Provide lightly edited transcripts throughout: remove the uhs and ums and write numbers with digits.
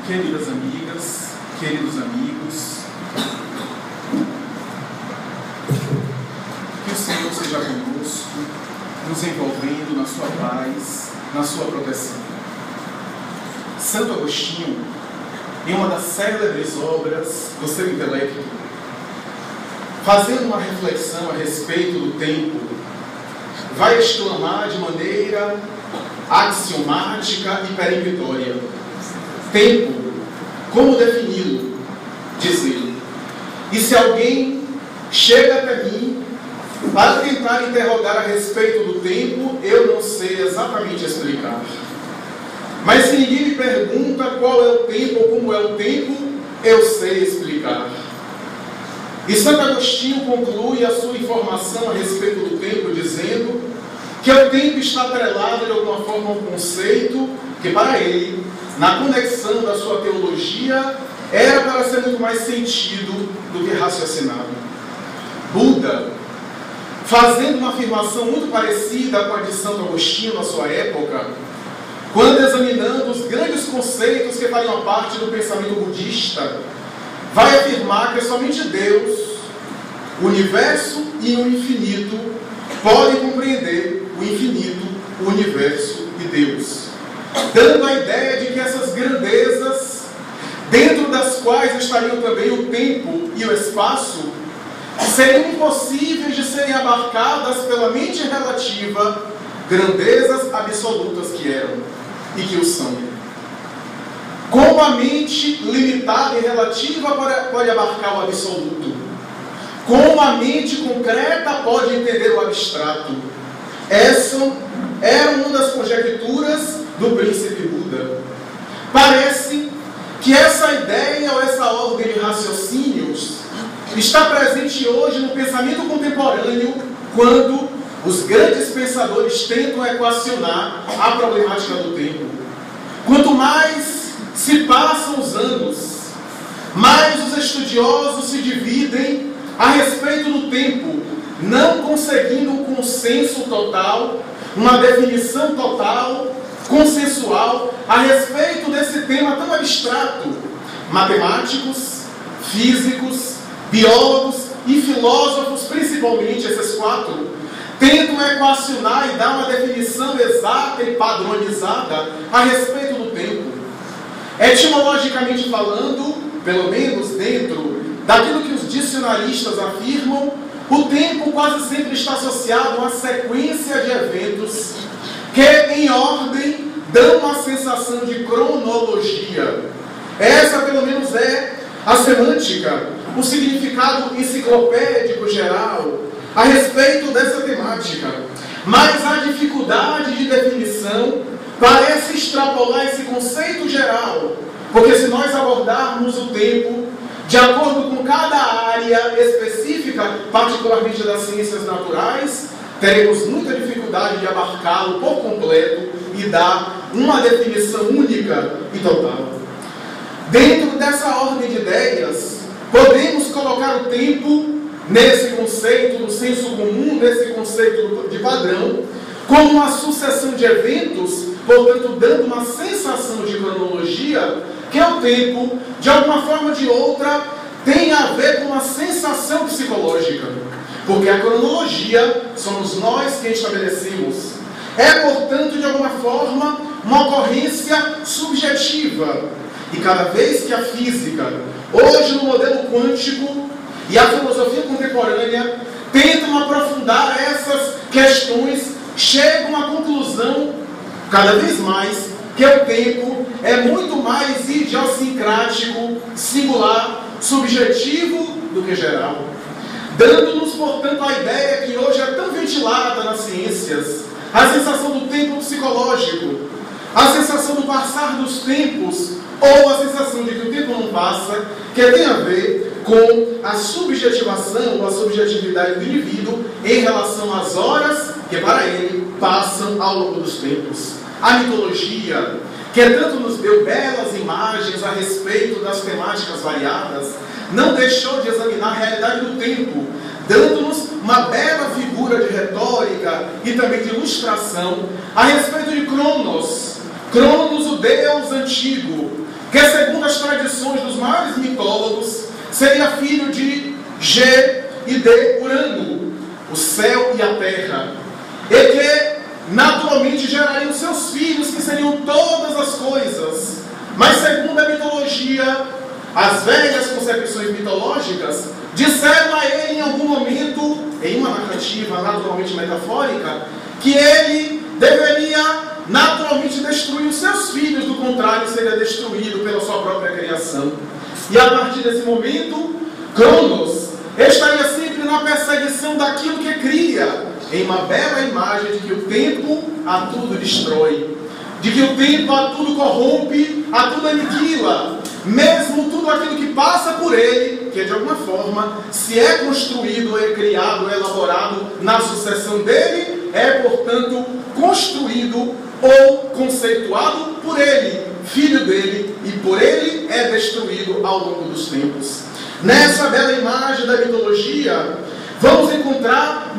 Queridas amigas, queridos amigos, que o Senhor seja conosco, nos envolvendo na sua paz, na sua proteção. Santo Agostinho, em uma das célebres obras do seu intelecto, fazendo uma reflexão a respeito do tempo, vai exclamar de maneira axiomática e peremptória: tempo, como defini-lo? Diz ele. E se alguém chega até mim para tentar interrogar a respeito do tempo, eu não sei exatamente explicar. Mas se ninguém me pergunta qual é o tempo ou como é o tempo, eu sei explicar. E Santo Agostinho conclui a sua informação a respeito do tempo dizendo que o tempo está atrelado de alguma forma a um conceito que para ele, na conexão da sua teologia, era para ser muito mais sentido do que raciocinado. Buda, fazendo uma afirmação muito parecida com a de Santo Agostinho na sua época, quando examinando os grandes conceitos que fariam parte do pensamento budista, vai afirmar que somente Deus, o universo e o infinito podem compreender o infinito, o universo e Deus, dando a ideia de que essas grandezas, dentro das quais estariam também o tempo e o espaço, seriam impossíveis de serem abarcadas pela mente relativa, grandezas absolutas que eram e que o são. Como a mente limitada e relativa pode abarcar o absoluto, como a mente concreta pode entender o abstrato. Essa era uma das conjecturas do príncipe Buda. Parece que essa ideia ou essa ordem de raciocínios está presente hoje no pensamento contemporâneo, quando os grandes pensadores tentam equacionar a problemática do tempo. Quanto mais se passam os anos, mais os estudiosos se dividem a respeito do tempo, não conseguindo um consenso total, uma definição total, consensual, a respeito desse tema tão abstrato. Matemáticos, físicos, biólogos e filósofos, principalmente esses quatro, tentam equacionar e dar uma definição exata e padronizada a respeito do tempo. Etimologicamente falando, pelo menos dentro daquilo que os dicionaristas afirmam, o tempo quase sempre está associado a uma sequência de eventos que, em ordem, dão uma sensação de cronologia. Essa, pelo menos, é a semântica, o significado enciclopédico geral a respeito dessa temática. Mas a dificuldade de definição parece extrapolar esse conceito geral, porque se nós abordarmos o tempo de acordo com cada área específica, particularmente das ciências naturais, teremos muita dificuldade de abarcá-lo por completo e dar uma definição única e total. Dentro dessa ordem de ideias, podemos colocar o tempo nesse conceito do senso comum, nesse conceito de padrão, como uma sucessão de eventos, portanto, dando uma sensação de cronologia, que é o tempo, de alguma forma ou de outra, tem a ver com uma sensação psicológica. Porque a cronologia somos nós quem estabelecemos. É, portanto, de alguma forma, uma ocorrência subjetiva. E cada vez que a física, hoje no modelo quântico, e a filosofia contemporânea tentam aprofundar essas questões, chegam à conclusão, cada vez mais, que o tempo é muito mais idiosincrático, singular, subjetivo do que geral. Dando-nos, portanto, a ideia que hoje é tão ventilada nas ciências, a sensação do tempo psicológico, a sensação do passar dos tempos, ou a sensação de que o tempo não passa, que tem a ver com a subjetivação ou a subjetividade do indivíduo em relação às horas que para ele passam ao longo dos tempos. A mitologia que tanto nos deu belas imagens a respeito das temáticas variadas, não deixou de examinar a realidade do tempo, dando-nos uma bela figura de retórica e também de ilustração a respeito de Cronos. Cronos, o deus antigo, que segundo as tradições dos maiores mitólogos, seria filho de Ge e de Urano, o céu e a terra, e que naturalmente gerariam seus filhos, que seriam todas as coisas. Mas segundo a mitologia, as velhas concepções mitológicas disseram a ele em algum momento, em uma narrativa naturalmente metafórica, que ele deveria naturalmente destruir os seus filhos, do contrário seria destruído pela sua própria criação. E a partir desse momento, Cronos estaria sempre na perseguição daquilo que cria, em uma bela imagem de que o tempo a tudo destrói, de que o tempo a tudo corrompe, a tudo aniquila, mesmo tudo aquilo que passa por ele, que de alguma forma, se é construído, é criado, é elaborado na sucessão dele, é portanto construído ou conceituado por ele, filho dele, e por ele é destruído ao longo dos tempos. Nessa bela imagem da mitologia, vamos encontrar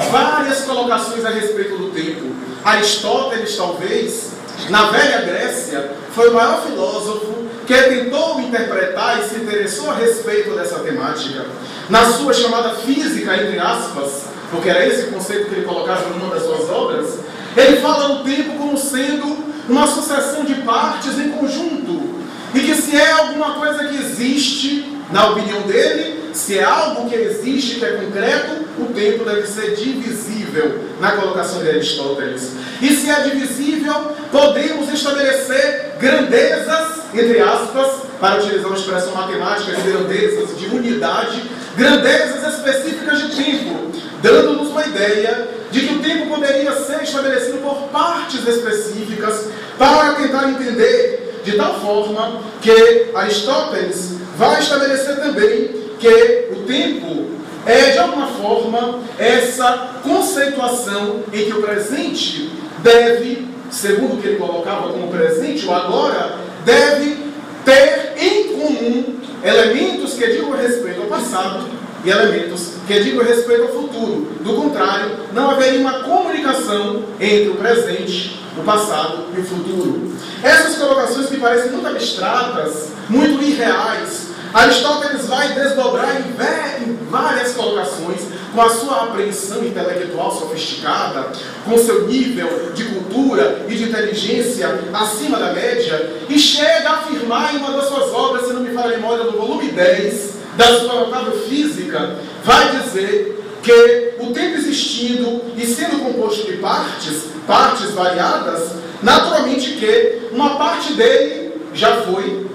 várias colocações a respeito do tempo. Aristóteles, talvez, na velha Grécia, foi o maior filósofo que tentou interpretar e se interessou a respeito dessa temática. Na sua chamada física, entre aspas, porque era esse conceito que ele colocava em uma das suas obras, ele fala do tempo como sendo uma sucessão de partes em conjunto, e que se é alguma coisa que existe, na opinião dele, se é algo que existe, que é concreto, o tempo deve ser divisível, na colocação de Aristóteles. E se é divisível, podemos estabelecer grandezas, entre aspas, para utilizar uma expressão matemática de grandezas, de unidade, grandezas específicas de tempo, dando-nos uma ideia de que o tempo poderia ser estabelecido por partes específicas, para tentar entender de tal forma que Aristóteles vai estabelecer também que o tempo é, de alguma forma, essa conceituação em que o presente deve, segundo o que ele colocava como presente, o agora, deve ter em comum elementos que digam respeito ao passado e elementos que digam respeito ao futuro. Do contrário, não haveria uma comunicação entre o presente, o passado e o futuro. Essas colocações que parecem muito abstratas, muito irreais, Aristóteles vai desdobrar em várias colocações, com a sua apreensão intelectual sofisticada, com seu nível de cultura e de inteligência acima da média, e chega a afirmar em uma das suas obras, se não me falha a memória, no volume 10 da sua notável física, vai dizer que o tempo existindo e sendo composto de partes variadas, naturalmente que uma parte dele já foi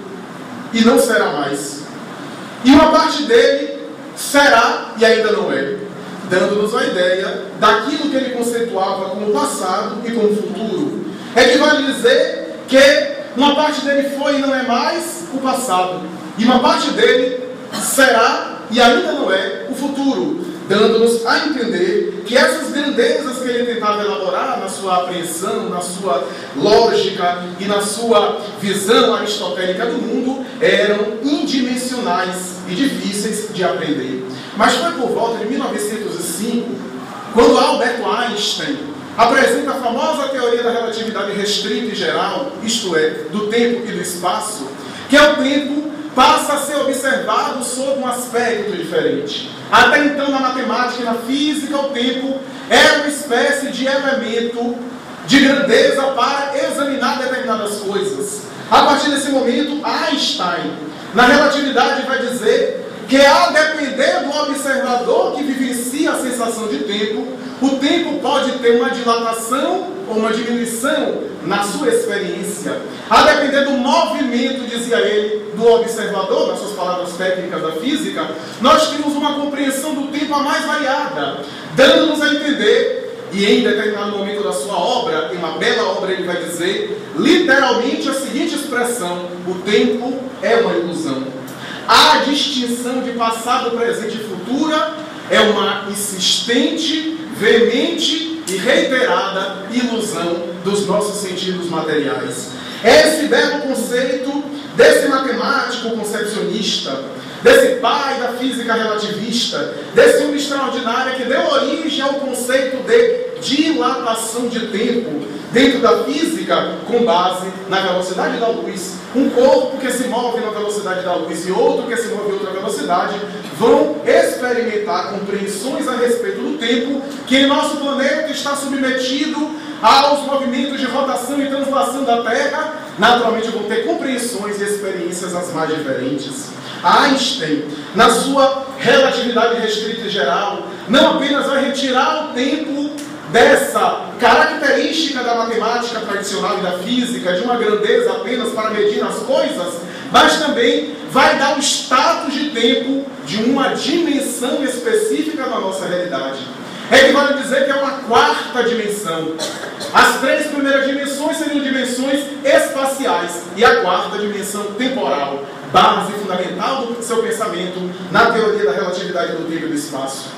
e não será mais. E uma parte dele será e ainda não é, dando-nos a ideia daquilo que ele conceituava como passado e como futuro. Equivale a dizer que uma parte dele foi e não é mais o passado, e uma parte dele será e ainda não é o futuro, dando-nos a entender que essas grandezas que ele tentava elaborar na sua apreensão, na sua lógica e na sua visão aristotélica do mundo eram indimensionais e difíceis de aprender. Mas foi por volta de 1905, quando Albert Einstein apresenta a famosa teoria da relatividade restrita e geral, isto é, do tempo e do espaço, que é o tempo passa a ser observado sob um aspecto diferente. Até então, na matemática e na física, o tempo era uma espécie de elemento de grandeza para examinar determinadas coisas. A partir desse momento, Einstein, na relatividade, vai dizer que, a depender do observador que vivencia a sensação de tempo, o tempo pode ter uma dilatação ou uma diminuição na sua experiência. A depender do movimento, dizia ele, do observador, nas suas palavras técnicas da física, nós temos uma compreensão do tempo a mais variada, dando-nos a entender, e em determinado momento da sua obra, em uma bela obra, ele vai dizer, literalmente, a seguinte expressão: o tempo é uma ilusão. A distinção de passado, presente e futura é uma insistente, veemente e reiterada ilusão dos nossos sentidos materiais. Esse belo conceito desse matemático concepcionista, desse pai da física relativista, desse homem extraordinário que deu origem ao conceito de dilatação de tempo dentro da física, com base na velocidade da luz. Um corpo que se move na velocidade da luz e outro que se move em outra velocidade vão experimentar compreensões a respeito do tempo que em nosso planeta está submetido aos movimentos de rotação e translação da Terra. Naturalmente vão ter compreensões e experiências as mais diferentes. Einstein, na sua relatividade restrita e geral, não apenas vai retirar o tempo dessa característica da matemática tradicional e da física, de uma grandeza apenas para medir as coisas, mas também vai dar o status de tempo de uma dimensão específica da nossa realidade. Equivale a dizer que é uma quarta dimensão. As três primeiras dimensões seriam dimensões espaciais e a quarta dimensão temporal, base fundamental do seu pensamento na teoria da relatividade do tempo e do espaço.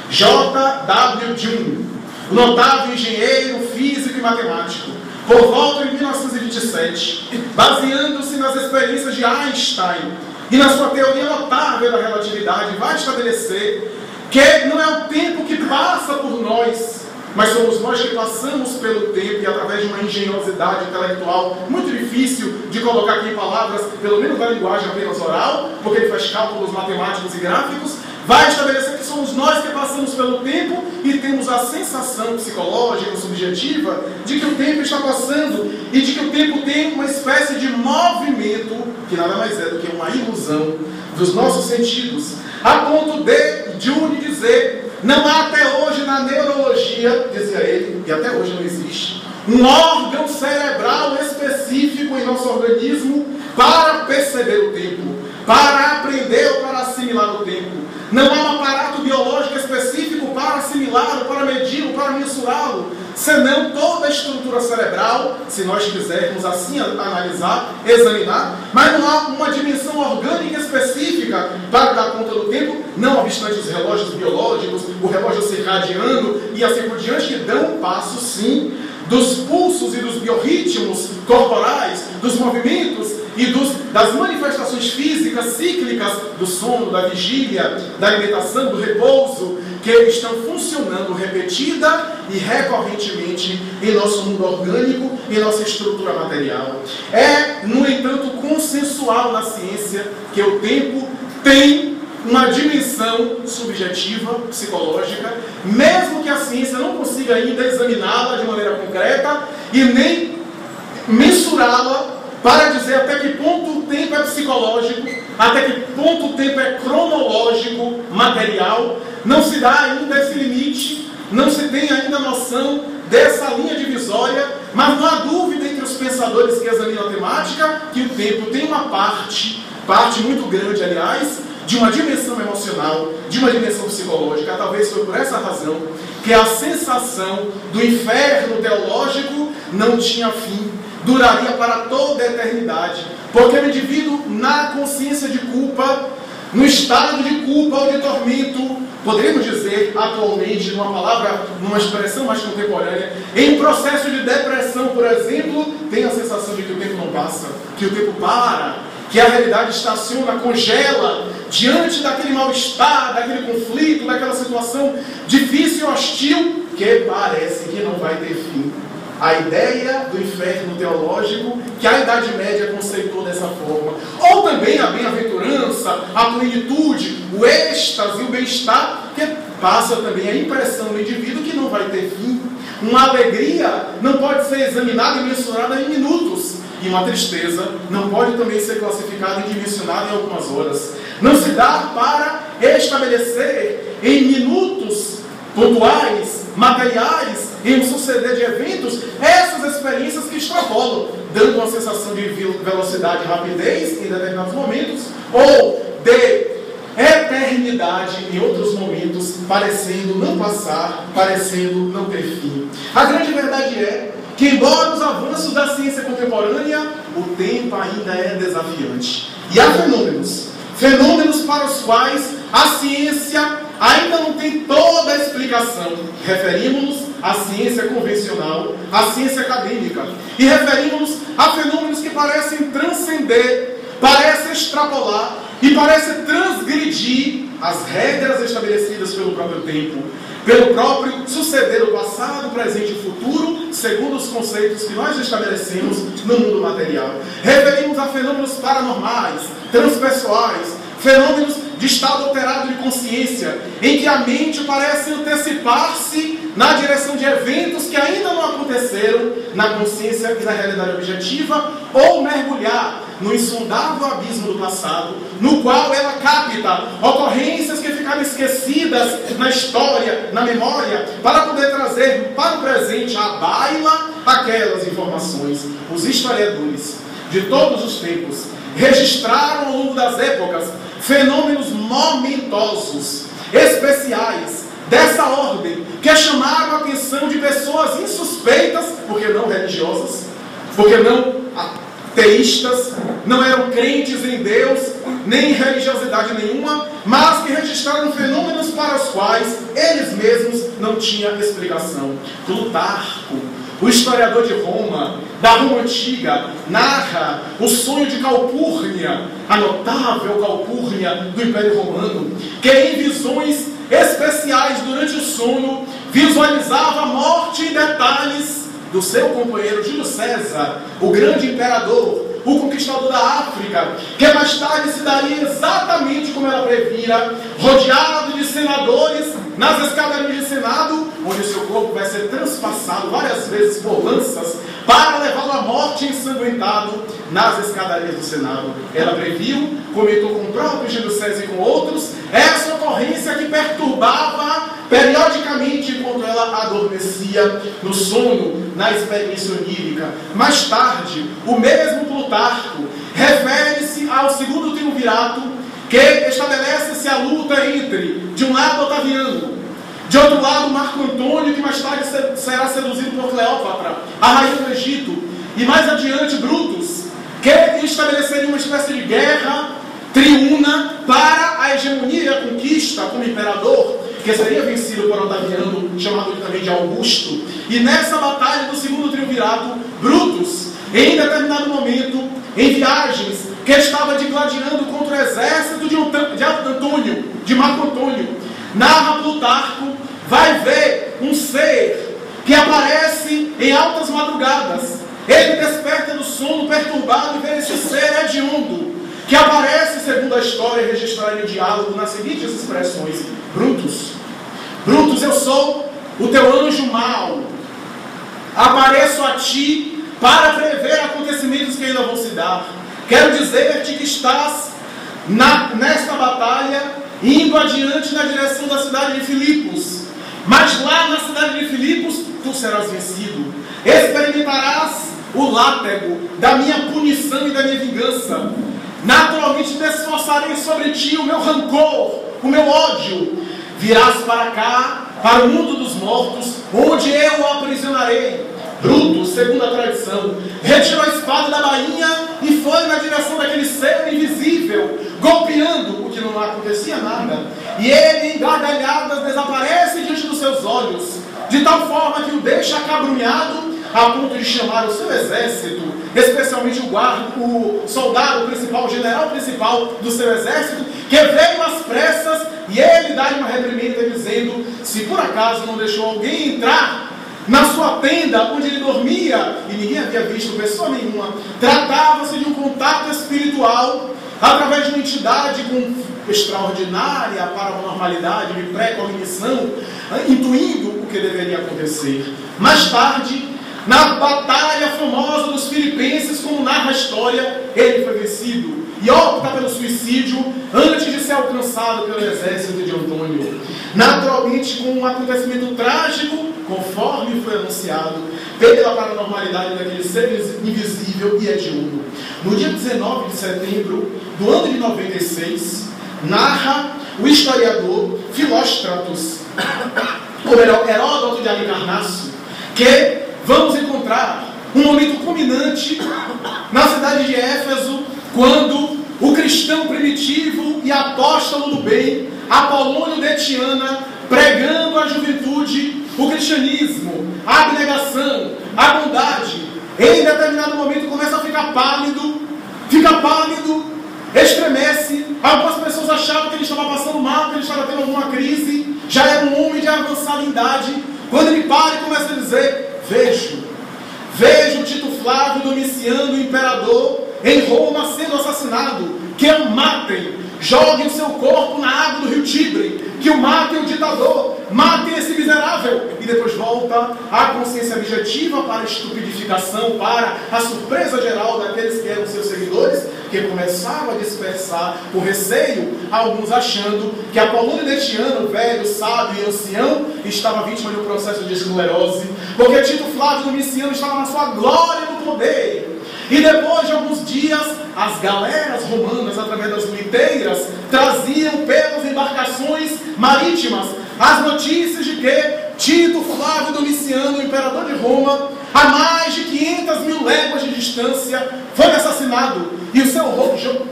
J.W. Jung, o notável engenheiro, físico e matemático, por volta de 1927, baseando-se nas experiências de Einstein e na sua teoria notável da relatividade, vai estabelecer que não é o tempo que passa por nós, mas somos nós que passamos pelo tempo, e através de uma engenhosidade intelectual muito difícil de colocar aqui em palavras, pelo menos na linguagem apenas oral, porque ele faz cálculos matemáticos e gráficos, vai estabelecer que somos nós que passamos pelo tempo e temos a sensação psicológica, subjetiva, de que o tempo está passando e de que o tempo tem uma espécie de movimento, que nada mais é do que uma ilusão dos nossos sentidos, a ponto de Jung dizer: não há até hoje na neurologia, dizia ele, e até hoje não existe, um órgão cerebral específico em nosso organismo para perceber o tempo, para aprender ou para assimilar o tempo. Não há um aparato biológico específico para assimilar, ou para medir, ou para mensurá-lo, senão toda a estrutura cerebral, se nós quisermos assim analisar, examinar, mas não há uma dimensão orgânica específica para dar conta do tempo, não obstante os relógios biológicos, o relógio circadiano e assim por diante, que dão um passo sim dos pulsos e dos biorritmos corporais, dos movimentos e das manifestações físicas cíclicas do sono, da vigília, da alimentação, do repouso, que estão funcionando repetida e recorrentemente em nosso mundo orgânico e em nossa estrutura material. É, no entanto, consensual na ciência que o tempo tem uma dimensão subjetiva, psicológica, mesmo que a ciência não consiga ainda examiná-la de maneira concreta e nem mensurá-la para dizer até que ponto o tempo é psicológico, até que ponto o tempo é cronológico, material. Não se dá ainda esse limite, não se tem ainda noção dessa linha divisória, mas não há dúvida entre os pensadores que examinam a temática que o tempo tem uma parte muito grande, aliás, de uma dimensão emocional, de uma dimensão psicológica. Talvez foi por essa razão que a sensação do inferno teológico não tinha fim, duraria para toda a eternidade, porque o indivíduo, na consciência de culpa, no estado de culpa ou de tormento, poderíamos dizer atualmente, numa expressão mais contemporânea, em processo de depressão, por exemplo, tem a sensação de que o tempo não passa, que o tempo para, que a realidade estaciona, congela, diante daquele mal-estar, daquele conflito, daquela situação difícil e hostil, que parece que não vai ter fim. A ideia do inferno teológico, que a Idade Média conceitou dessa forma. Ou também a bem-aventurança, a plenitude, o êxtase e o bem-estar, que passa também a impressão do indivíduo que não vai ter fim. Uma alegria não pode ser examinada e mensurada em minutos. E uma tristeza não pode também ser classificada e dimensionada em algumas horas. Não se dá para estabelecer em minutos pontuais, materiais, em um suceder de eventos, essas experiências que extrapolam, dando uma sensação de velocidade e rapidez em determinados momentos, ou de eternidade em outros momentos, parecendo não passar, parecendo não ter fim. A grande verdade é que, embora os avanços da ciência contemporânea, o tempo ainda é desafiante. E há fenômenos para os quais a ciência ainda não tem toda a explicação. Referimos-nos à ciência convencional, a ciência acadêmica, e referimos-nos a fenômenos que parecem transcender, parecem extrapolar e parecem transgredir as regras estabelecidas pelo próprio tempo, pelo próprio suceder do passado, presente e futuro, segundo os conceitos que nós estabelecemos no mundo material. Referimos a fenômenos paranormais, transpessoais, fenômenos de estado alterado de consciência, em que a mente parece antecipar-se na direção de eventos que ainda não aconteceram na consciência e na realidade objetiva, ou mergulhar no insondável abismo do passado, no qual ela capta ocorrências que ficaram esquecidas na história, na memória, para poder trazer para o presente à baila aquelas informações. Os historiadores de todos os tempos registraram ao longo das épocas fenômenos momentosos, especiais, dessa ordem, que chamaram a atenção de pessoas insuspeitas, porque não religiosas, porque não teístas, não eram crentes em Deus, nem em religiosidade nenhuma, mas que registraram fenômenos para os quais eles mesmos não tinham explicação. Plutarco, o historiador de Roma, da Roma Antiga, narra o sonho de Calpurnia, a notável Calpurnia do Império Romano, que em visões especiais durante o sono visualizava a morte em detalhes do seu companheiro Júlio César, o grande imperador, o conquistador da África, que mais tarde se daria exatamente como ela previra, rodeado de senadores nas escadarias de Senado, onde seu corpo vai ser transpassado várias vezes por lanças, para levá-lo à morte ensanguentado nas escadarias do Senado. Ela previu, comentou com o próprio Júlio César e com outros, essa ocorrência que perturbava periodicamente enquanto ela adormecia no sono, na experiência onírica. Mais tarde, o mesmo Plutarco refere-se ao segundo triunvirato, que estabelece-se a luta entre, de um lado, Otaviano, de outro lado, Marco Antônio, que mais tarde será seduzido por Cleópatra, a rainha do Egito, e mais adiante, Brutus, que estabeleceria uma espécie de guerra triuna para a hegemonia e a conquista como imperador, que seria vencido por Otaviano, chamado também de Augusto. E nessa batalha do segundo triunvirato, Brutus, em determinado momento, em viagens, que estava digladiando contra o exército de Marco Antônio, narra Plutarco, vai ver um ser que aparece em altas madrugadas. Ele desperta do sono perturbado e vê esse ser hediondo, que aparece, segundo a história registrada em diálogo, nas seguintes expressões: Brutus, Brutus, eu sou o teu anjo mau, apareço a ti para prever acontecimentos que ainda vão se dar. Quero dizer-te que estás nesta batalha, indo adiante na direção da cidade de Filipos, mas lá na cidade de Filipos tu serás vencido, experimentarás o látego da minha punição e da minha vingança. Naturalmente desforçarei sobre ti o meu rancor, o meu ódio. Virás para cá, para o mundo dos mortos, onde eu o aprisionarei. Brutus, segundo a tradição, retirou a espada da bainha e foi na direção daquele ser invisível, golpeando o que não acontecia nada. E ele, em gargalhadas, desaparece diante dos seus olhos, de tal forma que o deixa acabrunhado, a ponto de chamar o seu exército, especialmente o soldado principal, o general principal do seu exército, que veio às pressas, e ele dá-lhe uma reprimenda dizendo: se por acaso não deixou alguém entrar na sua tenda onde ele dormia, e ninguém havia visto pessoa nenhuma, tratava-se de um contato espiritual através de uma entidade com extraordinária paranormalidade de pré-cognição, intuindo o que deveria acontecer. Mais tarde, na batalha famosa dos filipenses, como narra a história, ele foi vencido e opta pelo suicídio antes de ser alcançado pelo exército de Antônio. Naturalmente, com um acontecimento trágico, conforme foi anunciado pela paranormalidade daquele ser invisível e hediondo. No dia 19 de setembro do ano de 96, narra o historiador Filóstratus, ou melhor, Heródoto de Halicarnasso, que vamos encontrar um momento culminante na cidade de Éfeso, quando o cristão primitivo e apóstolo do bem, Apolônio de Tiana, pregando à juventude o cristianismo, a abnegação, a bondade, em determinado momento começa a ficar pálido, estremece. Algumas pessoas achavam que ele estava passando mal, que ele estava tendo alguma crise, já era um homem de avançada idade. Quando ele para e começa a dizer: vejo Tito Flávio Domiciano, o imperador, em Roma sendo assassinado, que o matem, joguem o seu corpo na água do rio Tibre, que o matem o ditador, matem esse miserável. E depois volta à consciência objetiva para a estupidificação, para a surpresa geral daqueles que eram seus seguidores, que começavam a dispersar por receio, alguns achando que Apolônio Deciano, velho, sábio e ancião, estava vítima de um processo de esclerose, porque Tito Flávio Domiciano estava na sua glória no poder. E depois de alguns dias, as galeras romanas, através das liteiras, traziam pelas embarcações marítimas as notícias de que Tito Flávio Domiciano, o imperador de Roma, a mais de 500.000 léguas de distância, foi assassinado e o seu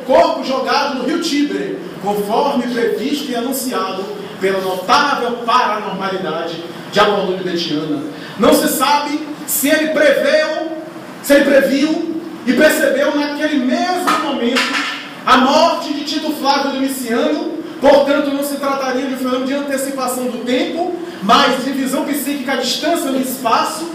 corpo jogado no rio Tibre, conforme previsto e anunciado pela notável paranormalidade de Apolônio Deciano. Não se sabe se ele previu e percebeu naquele mesmo momento a morte de Tito Flávio Domiciano. Portanto, não se trataria de um fenômeno de antecipação do tempo, mas de visão psíquica à distância no espaço.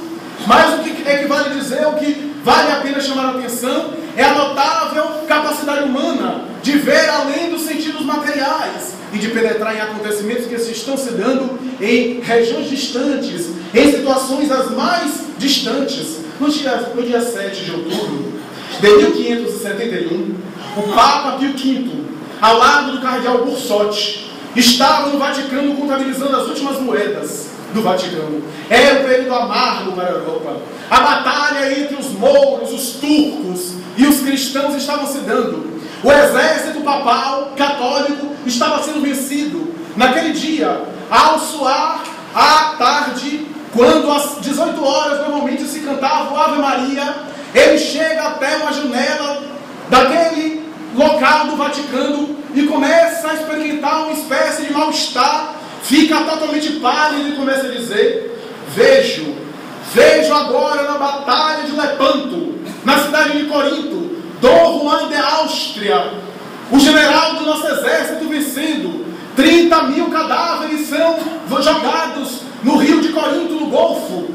Mas o que equivale dizer, o que vale a pena chamar a atenção, é a notável capacidade humana de ver além dos sentidos materiais e de penetrar em acontecimentos que se estão se dando em regiões distantes, em situações as mais distantes. No dia 7 de outubro de 1571, o Papa Pio V, ao lado do cardeal Bursotti, estava no Vaticano contabilizando as últimas moedas do Vaticano. Era um período amargo para a Europa. A batalha entre os mouros, os turcos e os cristãos estavam se dando. O exército papal católico estava sendo vencido. Naquele dia, ao soar à tarde, quando às 18 horas normalmente se cantava o Ave Maria, ele chega até uma janela daquele local do Vaticano e começa a experimentar uma espécie de mal-estar, fica totalmente pálido e começa a dizer: vejo agora na batalha de Lepanto, na cidade de Corinto, Dom Juan de Áustria, o general do nosso exército, vencendo. 30.000 cadáveres são jogados no rio de Corinto, no Golfo.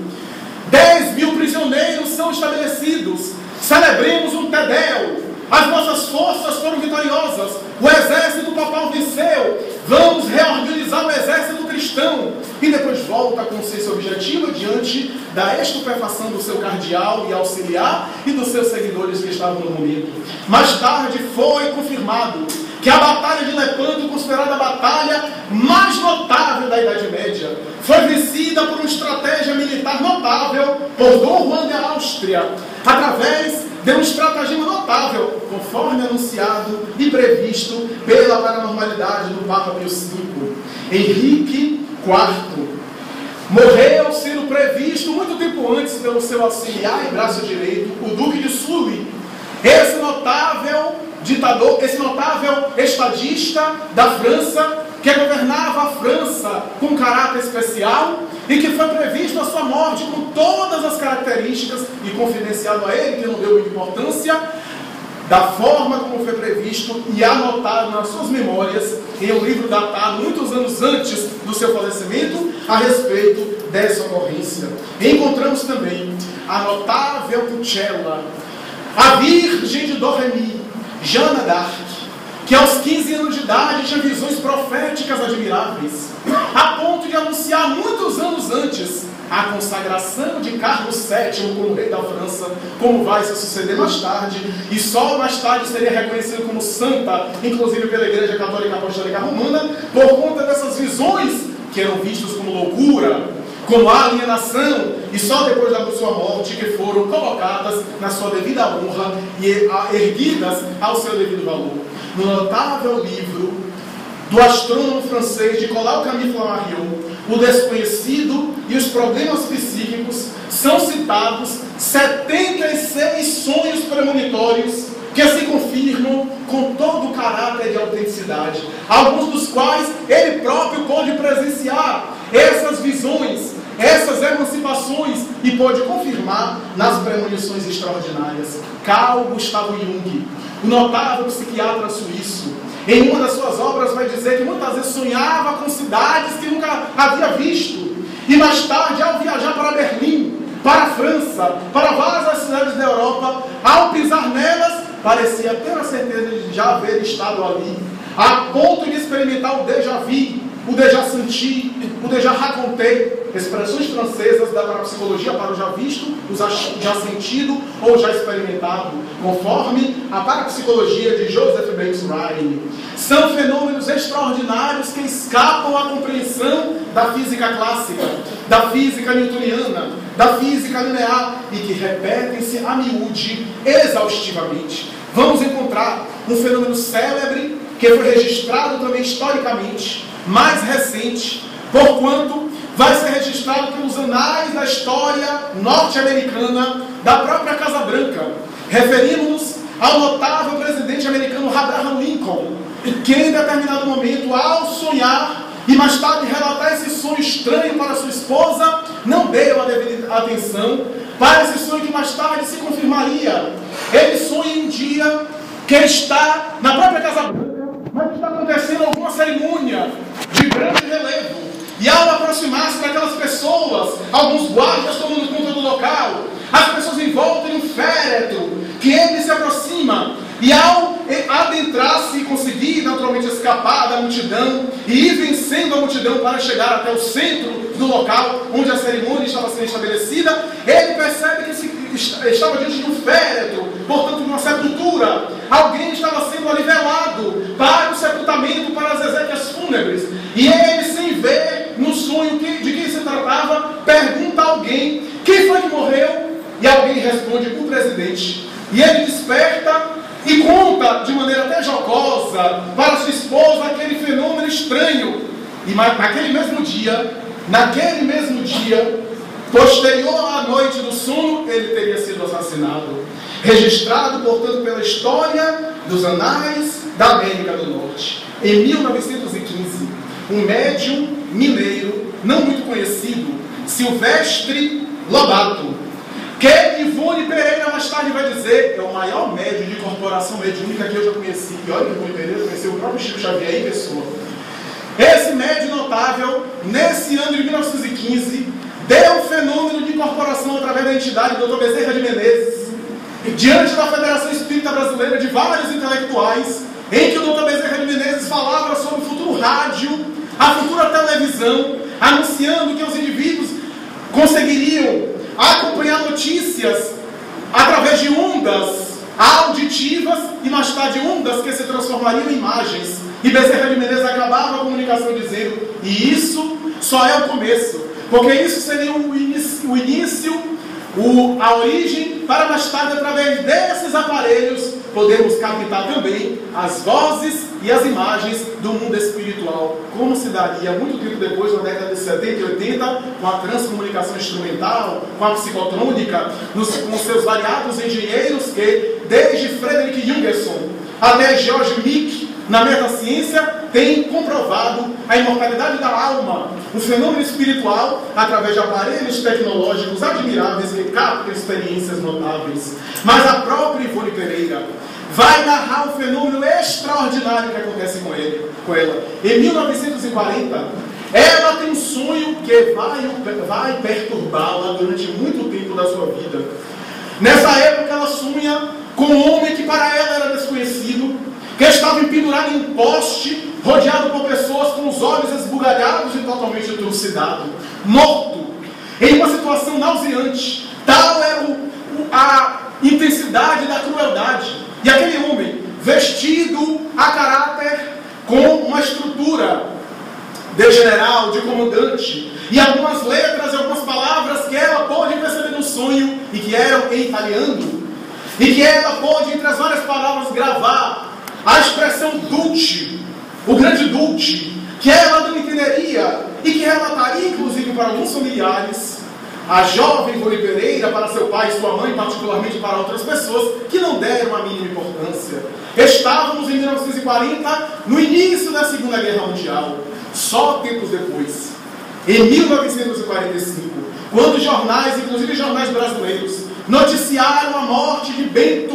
10.000 prisioneiros são estabelecidos. Celebremos um Tedéu. As nossas forças foram vitoriosas. O exército papal venceu. Vamos reorganizar o exército cristão. E depois volta à consciência objetiva diante da estupefação do seu cardeal e auxiliar e dos seus seguidores que estavam no momento. Mais tarde foi confirmado que a batalha de Lepanto, considerada a batalha mais notável da Idade Média, foi vencida por uma estratégia militar notável por Dom Juan de Áustria, através de um estratagema notável, conforme anunciado e previsto pela paranormalidade do Papa Pio V. Henrique IV morreu sendo previsto muito tempo antes pelo seu auxiliar e braço direito, o Duque de Sully, esse notável ditador, esse notável estadista da França, que governava a França com caráter especial e que foi previsto a sua morte com todas as características e confidenciado a ele, que não deu muita importância, da forma como foi previsto e anotado nas suas memórias em um livro datado muitos anos antes do seu falecimento a respeito dessa ocorrência. E encontramos também a notável Pucella, a Virgem de Doremi, Jeanne d'Arc, que aos 15 anos de idade tinha visões proféticas admiráveis, a ponto de anunciar muitos anos antes a consagração de Carlos VII como rei da França, como vai se suceder mais tarde, e só mais tarde seria reconhecido como santa, inclusive pela Igreja Católica Apostólica Romana, por conta dessas visões que eram vistas como loucura, como alienação, e só depois da sua morte que foram colocadas na sua devida honra e erguidas ao seu devido valor. No notável livro do astrônomo francês Nicolas Camille Flammarion, O Desconhecido e os Problemas Psíquicos, são citados 76 sonhos premonitórios que se confirmam com todo o caráter de autenticidade, alguns dos quais ele próprio pôde presenciar. Essas visões essas emancipações e pôde confirmar nas premonições extraordinárias. Carl Gustav Jung, o notável psiquiatra suíço, em uma das suas obras vai dizer que muitas vezes sonhava com cidades que nunca havia visto, e mais tarde, ao viajar para Berlim, para a França, para várias cidades da Europa, ao pisar nelas, parecia ter a certeza de já haver estado ali, a ponto de experimentar o déjà vu, o déjà senti, o déjà raconté, expressões francesas da parapsicologia para o já visto, o já sentido ou já experimentado, conforme a parapsicologia de Joseph Banks Riley. São fenômenos extraordinários que escapam à compreensão da física clássica, da física newtoniana, da física linear e que repetem-se a miúde exaustivamente. Vamos encontrar um fenômeno célebre que foi registrado também historicamente, mais recente, porquanto vai ser registrado pelos anais da história norte-americana da própria Casa Branca. Referimos-nos ao notável presidente americano Abraham Lincoln, que em determinado momento, ao sonhar e mais tarde relatar esse sonho estranho para sua esposa, não deu a devida atenção para esse sonho que mais tarde se confirmaria. Ele sonha um dia que está na própria Casa Branca, mas está acontecendo alguma cerimônia de grande relevo. E ao aproximar-se daquelas pessoas, alguns guardas tomando conta do local, as pessoas em volta em um féretro, que ele se aproxima, e ao adentrar-se e conseguir naturalmente escapar da multidão, e ir vencendo a multidão para chegar até o centro do local onde a cerimônia estava sendo estabelecida, ele percebe que estava diante de um féretro, portanto de uma sepultura. Alguém estava sendo ali velado para o sepultamento, para as exéquias fúnebres. E ele, sem ver no sonho de quem se tratava, pergunta a alguém: quem foi que morreu? E alguém responde: o presidente. E ele desperta e conta de maneira até jocosa para sua esposa aquele fenômeno estranho. E naquele mesmo dia, posterior à noite do sono, ele teria sido assassinado. Registrado, portanto, pela história dos anais da América do Norte. Em 1915, um médium mineiro, não muito conhecido, Silvestre Lobato, que Ivone Pereira mais tarde vai dizer é o maior médium de corporação mediúnica que eu já conheci. E olha que Ivone Pereira conheceu o próprio Chico Xavier em pessoa. Esse médium notável, nesse ano de 1915, deu um fenômeno de incorporação através da entidade Dr. Bezerra de Menezes, diante da Federação Espírita Brasileira, de vários intelectuais, em que o Dr. Bezerra de Menezes falava sobre o futuro rádio, a futura televisão, anunciando que os indivíduos conseguiriam acompanhar notícias através de ondas auditivas e mais tarde ondas que se transformariam em imagens. E Bezerra de Menezes acabava a comunicação dizendo: e isso só é o começo, porque isso seria o início, a origem, para mais tarde, através desses aparelhos, podemos captar também as vozes e as imagens do mundo espiritual, como se daria muito tempo depois, na década de 70 e 80, com a transcomunicação instrumental, com a psicotrônica, com seus variados engenheiros que, desde Frederick Jungerson até George Mick, na metaciência, tem comprovado a imortalidade da alma, o fenômeno espiritual, através de aparelhos tecnológicos admiráveis que captam experiências notáveis. Mas a própria Ivone Pereira vai narrar o fenômeno extraordinário que acontece com ela. Em 1940, ela tem um sonho que vai perturbá-la durante muito tempo da sua vida. Nessa época, ela sonha com um homem que para ela era desconhecido, que estava pendurado em um poste, rodeado por pessoas com os olhos esbugalhados e totalmente trucidado, morto, em uma situação nauseante. Tal era a intensidade da crueldade. E aquele homem, vestido a caráter, com uma estrutura de general, de comandante, e algumas letras e algumas palavras que ela pôde perceber no sonho, e que eram em italiano, e que ela pôde, entre as várias palavras, gravar a expressão dulce, o grande dulce, que ela não entenderia e que relataria, inclusive, para alguns familiares, a jovem Ivone Pereira, para seu pai e sua mãe, particularmente para outras pessoas, que não deram a mínima importância. Estávamos em 1940, no início da Segunda Guerra Mundial. Só tempos depois, em 1945, quando jornais, inclusive jornais brasileiros, noticiaram a morte de Benito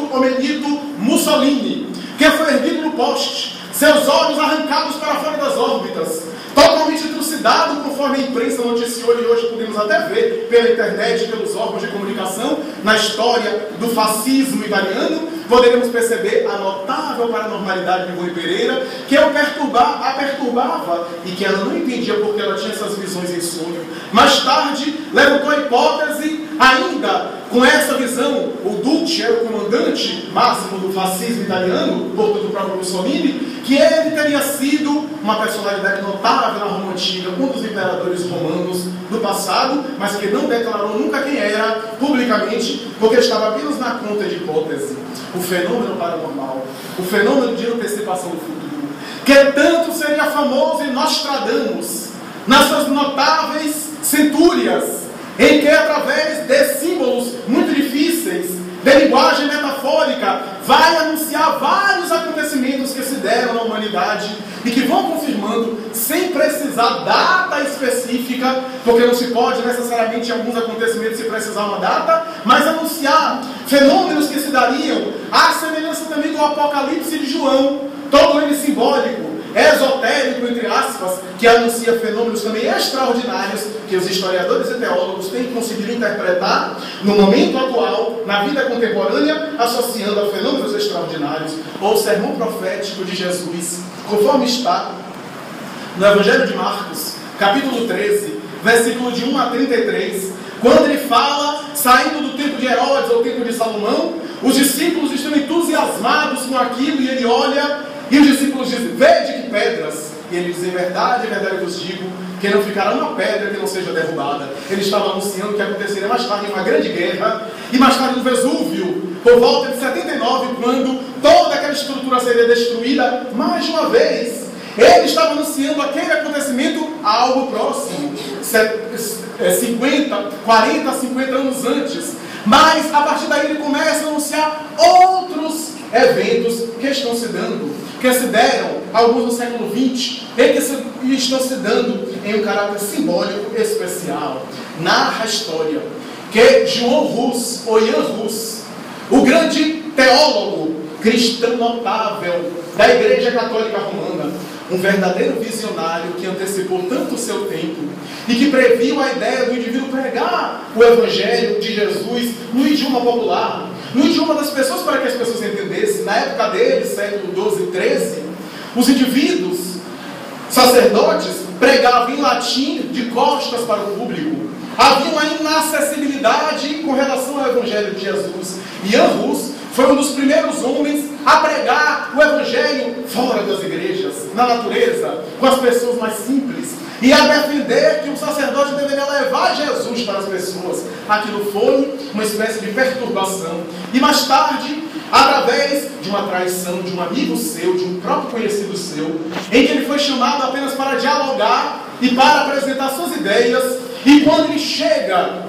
Mussolini, que foi erguido no poste, seus olhos arrancados para fora das órbitas, totalmente trucidado, conforme a imprensa noticiou, e hoje podemos até ver pela internet, pelos órgãos de comunicação, na história do fascismo italiano, poderemos perceber a notável paranormalidade de Rui Pereira, que a perturbava e que ela não entendia porque ela tinha essas visões em sonho. Mais tarde, levantou a hipótese, ainda com essa visão, o Duce era o comandante máximo do fascismo italiano, portanto do próprio Mussolini, que ele teria sido uma personalidade notável na Roma Antiga, um dos imperadores romanos do passado, mas que não declarou nunca quem era publicamente, porque estava apenas na conta de hipótese. O fenômeno paranormal, o fenômeno de antecipação do futuro, que tanto seria famoso em Nostradamus, nas suas notáveis centúrias, em que através de símbolos muito difíceis, de linguagem metafórica, vai anunciar vários acontecimentos que se deram na humanidade e que vão confirmando, sem precisar data específica, porque não se pode necessariamente em alguns acontecimentos se precisar uma data, mas anunciar fenômenos que se dariam, à semelhança também do Apocalipse de João, todo ele simbólico, esotérico, entre aspas, que anuncia fenômenos também extraordinários que os historiadores e teólogos têm conseguido interpretar no momento atual, na vida contemporânea, associando a fenômenos extraordinários, ou o sermão profético de Jesus, conforme está no Evangelho de Marcos, capítulo 13, versículo de 1 a 33, quando ele fala, saindo do tempo de Herodes ao tempo de Salomão, os discípulos estão entusiasmados com aquilo, e ele olha, e os discípulos dizem, vede que pedras. E ele diz, em verdade vos digo, que não ficará uma pedra que não seja derrubada. Ele estava anunciando que aconteceria mais tarde uma grande guerra, e mais tarde no Vesúvio, por volta de 79, quando toda aquela estrutura seria destruída mais de uma vez. Ele estava anunciando aquele acontecimento a algo próximo, 40, 50 anos antes. Mas a partir daí ele começa a anunciar outros eventos que estão se dando, que se deram, alguns no século XX, e que estão se dando em um caráter simbólico especial. Narra a história que João Rus, ou Jan Hus, o grande teólogo cristão notável da Igreja Católica Romana, um verdadeiro visionário que antecipou tanto o seu tempo e que previu a ideia do indivíduo pregar o Evangelho de Jesus no idioma popular, no idioma das pessoas, para que as pessoas entendessem. Na época dele, século 12 e 13, os indivíduos, sacerdotes, pregavam em latim de costas para o público. Havia uma inacessibilidade com relação ao Evangelho de Jesus. E Jan Hus foi um dos primeiros homens a pregar o Evangelho fora das igrejas, na natureza, com as pessoas mais simples, e a defender que o sacerdote deveria levar Jesus para as pessoas. Aquilo foi uma espécie de perturbação. E mais tarde, através de uma traição de um amigo seu, de um próprio conhecido seu, em que ele foi chamado apenas para dialogar e para apresentar suas ideias, e quando ele chega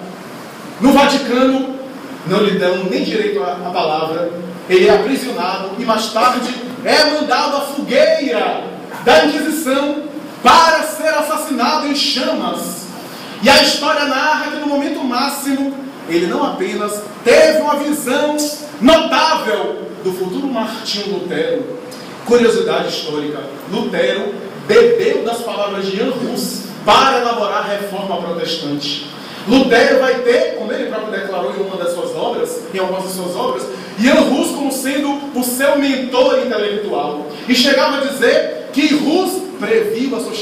no Vaticano, não lhe dão nem direito à palavra, ele é aprisionado e mais tarde é mandado à fogueira da Inquisição para ser assassinado em chamas. E a história narra que no momento máximo ele não apenas teve uma visão notável do futuro Martinho Lutero. Curiosidade histórica: Lutero bebeu das palavras de Jan Hus para elaborar a reforma protestante. Lutero vai ter, como ele próprio declarou em uma das suas obras, em algumas das suas obras, Jan Hus como sendo o seu mentor intelectual. E chegava a dizer que Hus previu a sua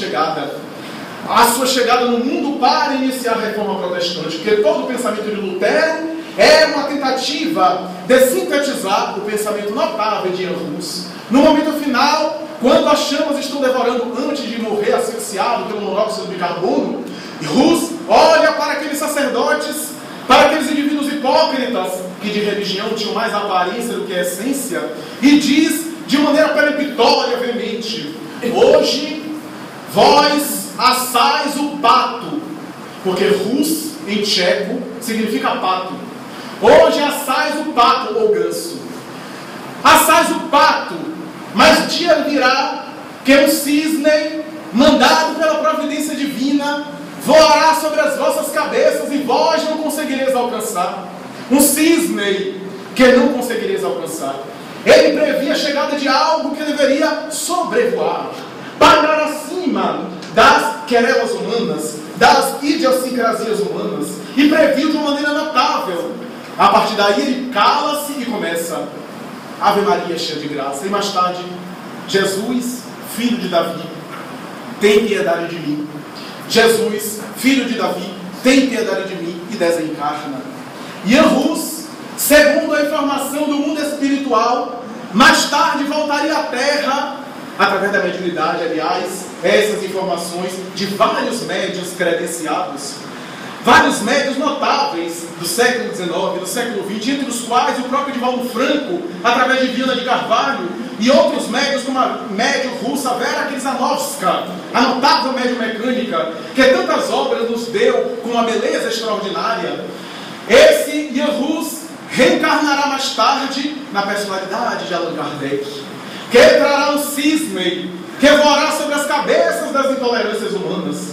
chegada no mundo para iniciar a reforma protestante, porque todo o pensamento de Lutero é uma tentativa de sintetizar o pensamento notável de Jan Hus. No momento final, quando as chamas estão devorando antes de morrer asfixiado pelo monóxido de carbono, Hus olha para aqueles sacerdotes, para aqueles indivíduos hipócritas, que de religião tinham mais aparência do que a essência, e diz de maneira peremptória, veemente: hoje vós assais o pato, porque Hus em tcheco significa pato. Hoje assais o pato ou ganso. Assais o pato, mas dia virá que um cisne, mandado pela providência divina, voará sobre as vossas cabeças e vós não conseguireis alcançar. Um cisne que não conseguireis alcançar. Ele previa a chegada de algo que deveria sobrevoar, parar acima das querelas humanas, das idiosincrasias humanas, e previu de uma maneira notável. A partir daí ele cala-se e começa: Ave Maria, cheia de graça. E mais tarde: Jesus, filho de Davi, tem piedade de mim. Jesus, filho de Davi, tem piedade de mim, e desencarna. Jan Hus, segundo a informação do mundo espiritual, mais tarde voltaria à Terra, através da mediunidade, aliás, essas informações de vários médiuns credenciados, vários médiuns notáveis do século XIX, do século XX, entre os quais o próprio Divaldo Franco, através de Viana de Carvalho, e outros médiuns como a médium russa Vera Krizanovska, a notável médium mecânica, que tantas obras nos deu com uma beleza extraordinária. Esse Jan Hus reencarnará mais tarde na personalidade de Allan Kardec, que trará um cisne que voará sobre as cabeças das intolerâncias humanas.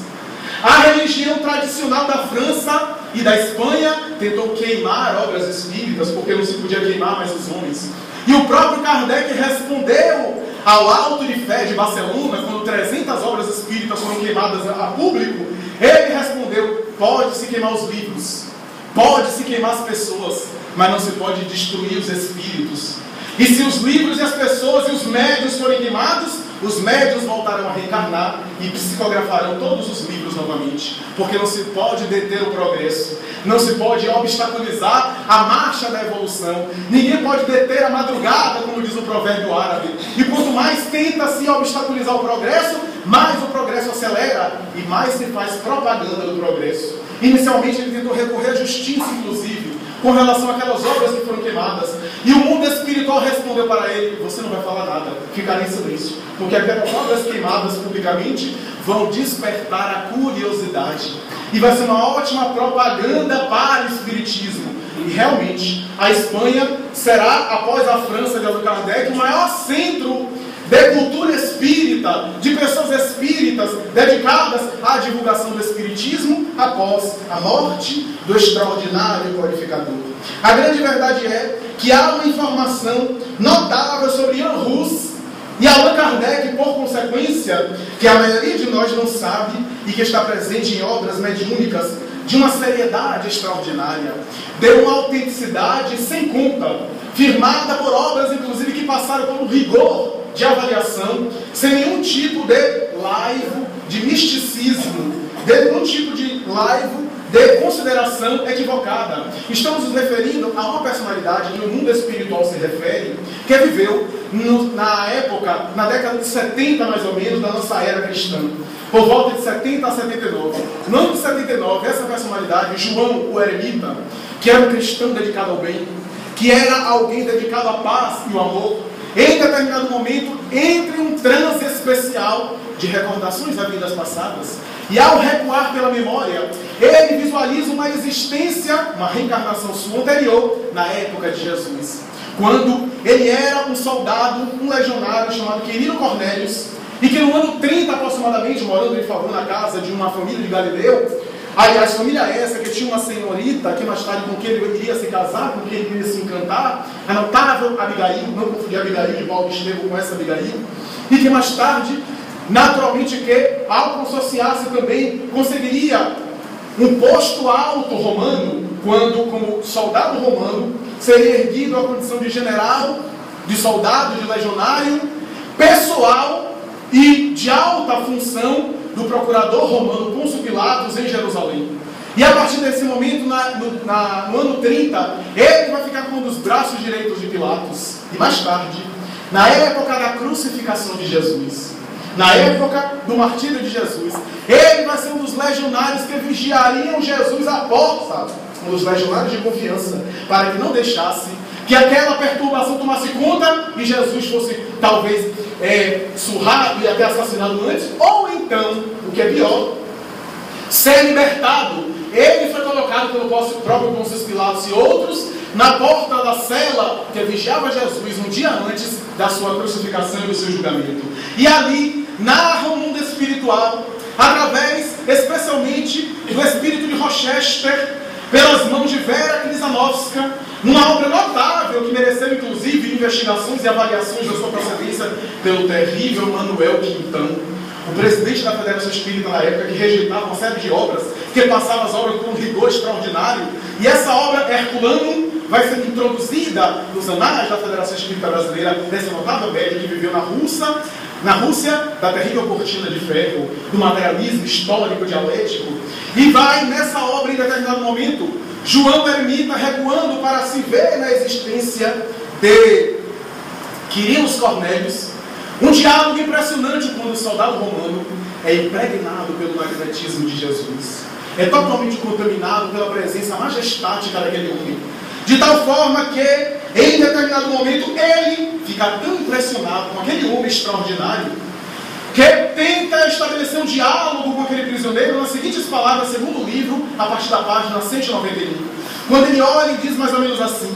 A religião tradicional da França e da Espanha tentou queimar obras espíritas, porque não se podia queimar mais os homens. E o próprio Kardec respondeu ao Auto de Fé de Barcelona, quando 300 obras espíritas foram queimadas a público. Ele respondeu: pode-se queimar os livros, pode-se queimar as pessoas, mas não se pode destruir os espíritos. E se os livros e as pessoas e os médiuns forem queimados, os médiuns voltarão a reencarnar e psicografarão todos os livros novamente, porque não se pode deter o progresso, não se pode obstaculizar a marcha da evolução, ninguém pode deter a madrugada, como diz o provérbio árabe. E quanto mais tenta-se obstaculizar o progresso, mais o progresso acelera e mais se faz propaganda do progresso. Inicialmente ele tentou recorrer à justiça, inclusive, com relação àquelas obras que foram queimadas. E o mundo espiritual respondeu para ele: você não vai falar nada, ficarei em silêncio, porque aquelas obras queimadas publicamente vão despertar a curiosidade. E vai ser uma ótima propaganda para o espiritismo. E realmente, a Espanha será, após a França de Allan Kardec, o maior centro de cultura espírita, de pessoas espíritas dedicadas à divulgação do espiritismo após a morte do extraordinário codificador. A grande verdade é que há uma informação notável sobre Jan Hus e Allan Kardec, por consequência, que a maioria de nós não sabe e que está presente em obras mediúnicas de uma seriedade extraordinária, de uma autenticidade sem conta, firmada por obras, inclusive, que passaram pelo rigor de avaliação, sem nenhum tipo de laivo, de misticismo, de nenhum tipo de laivo, de consideração equivocada. Estamos nos referindo a uma personalidade que o mundo espiritual se refere, que viveu na época, na década de 70 mais ou menos, da nossa era cristã, por volta de 70 a 79. No ano de 79, essa personalidade, João o Eremita, que era um cristão dedicado ao bem, que era alguém dedicado à paz e ao amor, em determinado momento, entre um transe especial de recordações das vidas passadas, e ao recuar pela memória, ele visualiza uma existência, uma reencarnação sua anterior, na época de Jesus, quando ele era um soldado, um legionário chamado Quirino Cornélios, e que no ano 30 aproximadamente, morando em favor na casa de uma família de Galileu, aliás, família essa que tinha uma senhorita, que mais tarde com quem ele iria se casar, com quem ele iria se encantar, a notável Abigail, não confundir Abigail de Paulo Estevão com essa Abigail, e que mais tarde, naturalmente, que ao consociar-se também, conseguiria um posto alto romano, quando, como soldado romano, seria erguido à condição de general, de soldado, de legionário, pessoal e de alta função do procurador romano Pôncio Pilatos em Jerusalém. E a partir desse momento, no ano 30, ele vai ficar com um dos braços direitos de Pilatos. E mais tarde, na época da crucificação de Jesus, na época do martírio de Jesus, ele vai ser um dos legionários que vigiariam Jesus à porta, um dos legionários de confiança, para que não deixasse que aquela perturbação tomasse conta e Jesus fosse talvez surrado e até assassinado antes, ou então, o que é pior, ser libertado. Ele foi colocado pelo próprio Pôncio Pilatos e outros na porta da cela que vigiava Jesus um dia antes da sua crucificação e do seu julgamento. E ali narra o mundo espiritual, através especialmente do espírito de Rochester, pelas mãos de Vera Klisanovska, numa obra notável que mereceu inclusive investigações e avaliações da sua procedência pelo terrível Manuel Quintão, o presidente da Federação Espírita na época, que rejeitava uma série de obras, que passava as obras com um rigor extraordinário. E essa obra, Herculano, vai ser introduzida nos anais da Federação Espírita Brasileira, dessa notável velha que viveu na Rússia da terrível cortina de ferro, do materialismo histórico dialético. E vai, nessa obra, em determinado momento, João Eremita recuando para se ver na existência de Quirinos Cornélios, um diálogo impressionante quando o soldado romano é impregnado pelo magnetismo de Jesus, é totalmente contaminado pela presença majestática daquele homem, de tal forma que, em determinado momento, ele fica tão impressionado com aquele homem extraordinário, que tenta estabelecer um diálogo com aquele prisioneiro nas seguintes palavras, segundo o livro, a partir da página 191. Quando ele olha e diz mais ou menos assim: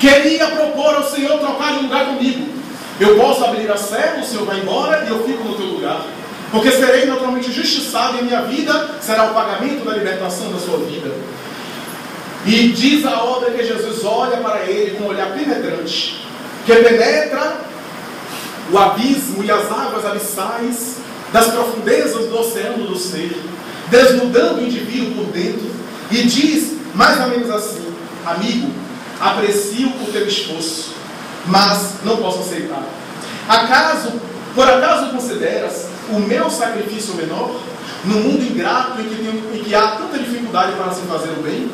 queria propor ao Senhor trocar de lugar comigo. Eu posso abrir a cela, o Senhor vai embora e eu fico no teu lugar. Porque serei naturalmente justiçado e a minha vida será o pagamento da libertação da sua vida. E diz a obra que Jesus olha para ele com um olhar penetrante, que penetra o abismo e as águas abissais das profundezas do oceano do ser, desnudando o indivíduo por dentro, e diz mais ou menos assim: amigo, aprecio o teu esforço, mas não posso aceitar. Por acaso consideras o meu sacrifício menor, no mundo ingrato em que há tanta dificuldade para se fazer o bem?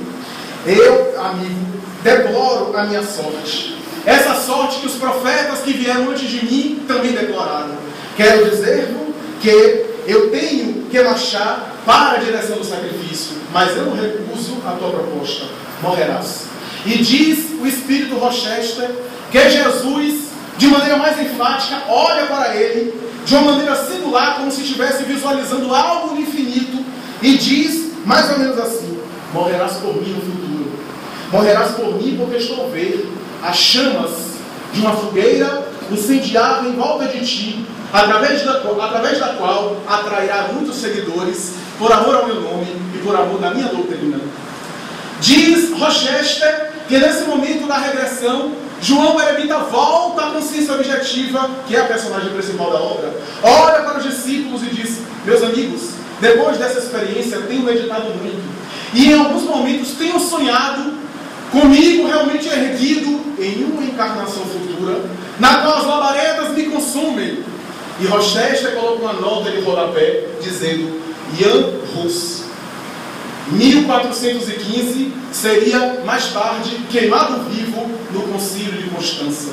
Eu, amigo, deploro a minha sorte. Essa sorte que os profetas que vieram antes de mim também deploraram. Quero dizer-vos que eu tenho que marchar para a direção do sacrifício, mas eu não recuso a tua proposta. Morrerás. E diz o Espírito Rochester que Jesus, de maneira mais enfática, olha para ele de uma maneira singular, como se estivesse visualizando algo no infinito, e diz mais ou menos assim: morrerás por mim no futuro. Morrerás por mim porque estou a ver as chamas de uma fogueira incendiada em volta de ti, através da qual atrairá muitos seguidores, por amor ao meu nome e por amor da minha doutrina. Diz Rochester que nesse momento da regressão, João Eremita volta à consciência objetiva, que é a personagem principal da obra, olha para os discípulos e diz: meus amigos, depois dessa experiência tenho meditado muito, e em alguns momentos tenho sonhado comigo realmente erguido em uma encarnação futura, na qual as labaredas me consumem. E Rochester coloca uma nota de rodapé dizendo: Jan Hus, 1415, seria mais tarde queimado vivo no concílio de Constança.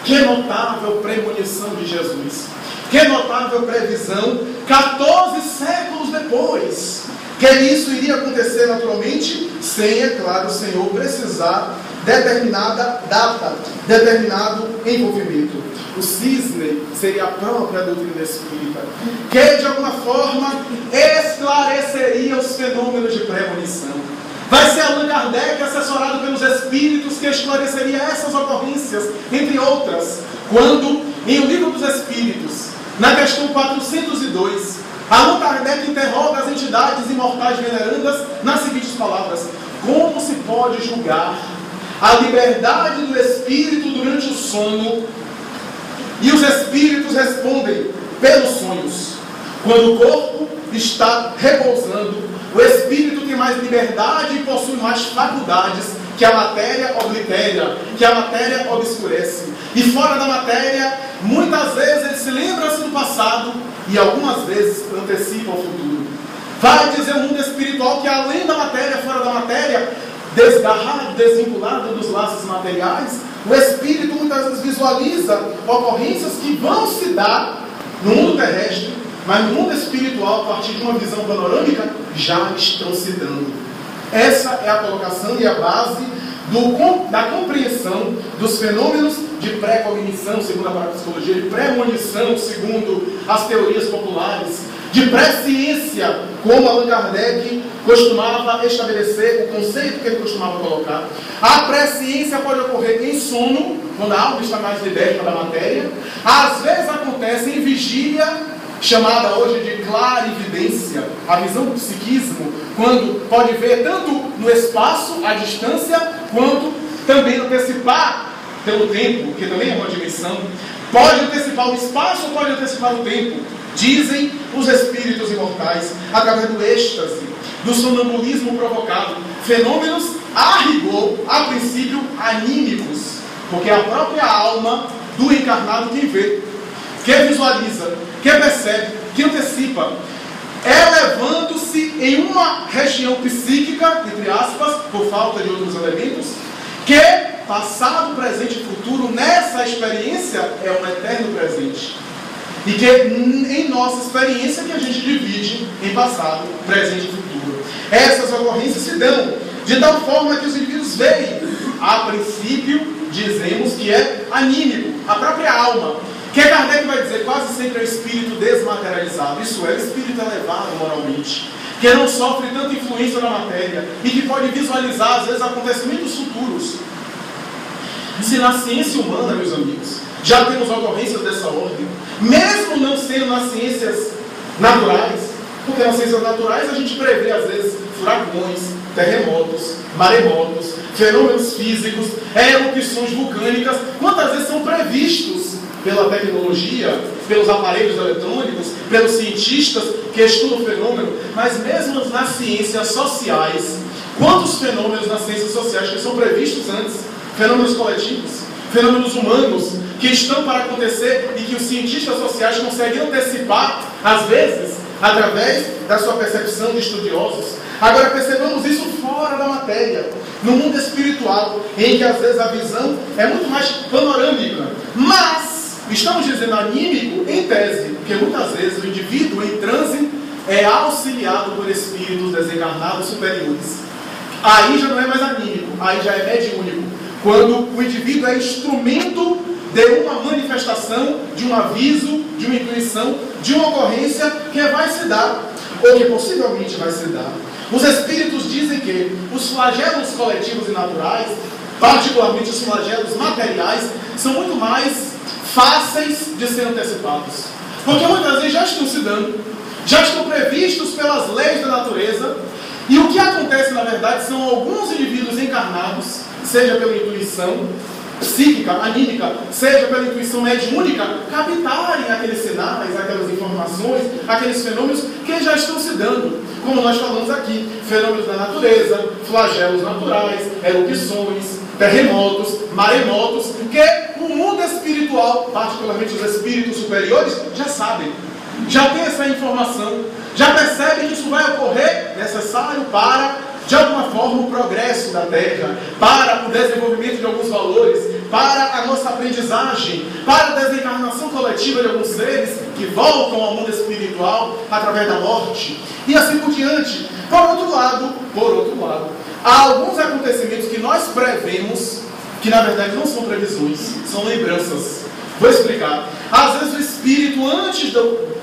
Que notável premonição de Jesus, que notável previsão 14 séculos depois, que isso iria acontecer naturalmente, sem, é claro, o Senhor precisar determinada data, determinado envolvimento. O cisne seria a própria doutrina espírita, que de alguma forma esclareceria os fenômenos de premonição. Vai ser Allan Kardec, assessorado pelos espíritos, que esclareceria essas ocorrências, entre outras, quando, em O Livro dos Espíritos, na questão 402, Allan Kardec interroga as entidades imortais venerandas nas seguintes palavras: como se pode julgar a liberdade do espírito durante o sono? E os espíritos respondem: pelos sonhos. Quando o corpo está repousando, o espírito tem mais liberdade e possui mais faculdades que a matéria oblitera, que a matéria obscurece. E fora da matéria, muitas vezes ele se lembra-se do passado e algumas vezes antecipa o futuro. Vai dizer o mundo espiritual que além da matéria, fora da matéria, desgarrado, desvinculado dos laços materiais, o espírito muitas vezes visualiza ocorrências que vão se dar no mundo terrestre, mas no mundo espiritual, a partir de uma visão panorâmica, já estão se dando. Essa é a colocação e a base da compreensão dos fenômenos de pré-cognição, segundo a parapsicologia, de premonição, segundo as teorias populares, de presciência, como Allan Kardec costumava estabelecer, o conceito que ele costumava colocar. A presciência pode ocorrer em sono, quando a alma está mais liberta da matéria. Às vezes acontece em vigília, chamada hoje de clarividência, a visão do psiquismo, quando pode ver tanto no espaço, à distância, quanto também antecipar pelo tempo, que também é uma dimensão, pode antecipar o espaço ou pode antecipar o tempo, dizem os espíritos imortais, através do êxtase, do sonambulismo provocado, fenômenos a rigor, a princípio, anímicos, porque é a própria alma do encarnado quem vê, que visualiza, que percebe, que antecipa, elevando-se em uma região psíquica, entre aspas, por falta de outros elementos, que passado, presente e futuro, nessa experiência é um eterno presente. E que em nossa experiência que a gente divide em passado, presente e futuro. Essas ocorrências se dão de tal forma que os indivíduos veem, a princípio, dizemos que é anímico, a própria alma, que Kardec vai dizer quase sempre é o espírito desmaterializado, isso é, o espírito elevado moralmente, que não sofre tanta influência na matéria e que pode visualizar, às vezes, acontecimentos futuros. Se na ciência humana, meus amigos, já temos ocorrências dessa ordem, mesmo não sendo nas ciências naturais, porque nas ciências naturais a gente prevê, às vezes, furacões, terremotos, maremotos, fenômenos físicos, erupções vulcânicas, quantas vezes são previstos pela tecnologia, pelos aparelhos eletrônicos, pelos cientistas que estudam o fenômeno, mas mesmo nas ciências sociais, quantos fenômenos nas ciências sociais que são previstos antes, fenômenos coletivos, fenômenos humanos, que estão para acontecer e que os cientistas sociais conseguem antecipar, às vezes, através da sua percepção de estudiosos. Agora percebamos isso fora da matéria, no mundo espiritual, em que às vezes a visão é muito mais panorâmica, mas estamos dizendo anímico em tese, porque muitas vezes o indivíduo em transe é auxiliado por espíritos desencarnados superiores. Aí já não é mais anímico, aí já é mediúnico, quando o indivíduo é instrumento de uma manifestação, de um aviso, de uma intuição, de uma ocorrência que vai se dar, ou que possivelmente vai se dar. Os espíritos dizem que os flagelos coletivos e naturais, particularmente os flagelos materiais, são muito mais fáceis de ser antecipados. Porque muitas vezes já estão se dando, já estão previstos pelas leis da natureza, e o que acontece, na verdade, são alguns indivíduos encarnados, seja pela intuição psíquica, anímica, seja pela intuição mediúnica, captarem aqueles sinais, aquelas informações, aqueles fenômenos que já estão se dando, como nós falamos aqui, fenômenos da natureza, flagelos naturais, erupções, terremotos, maremotos, que o mundo espiritual, particularmente os espíritos superiores, já sabem, já tem essa informação, já percebem que isso vai ocorrer, necessário para, de alguma forma, o progresso da Terra, para o desenvolvimento de alguns valores, para a nossa aprendizagem, para a desencarnação coletiva de alguns seres que voltam ao mundo espiritual através da morte, e assim por diante. Por outro lado, há alguns acontecimentos que nós prevemos, que na verdade não são previsões, são lembranças. Vou explicar. Às vezes o espírito, antes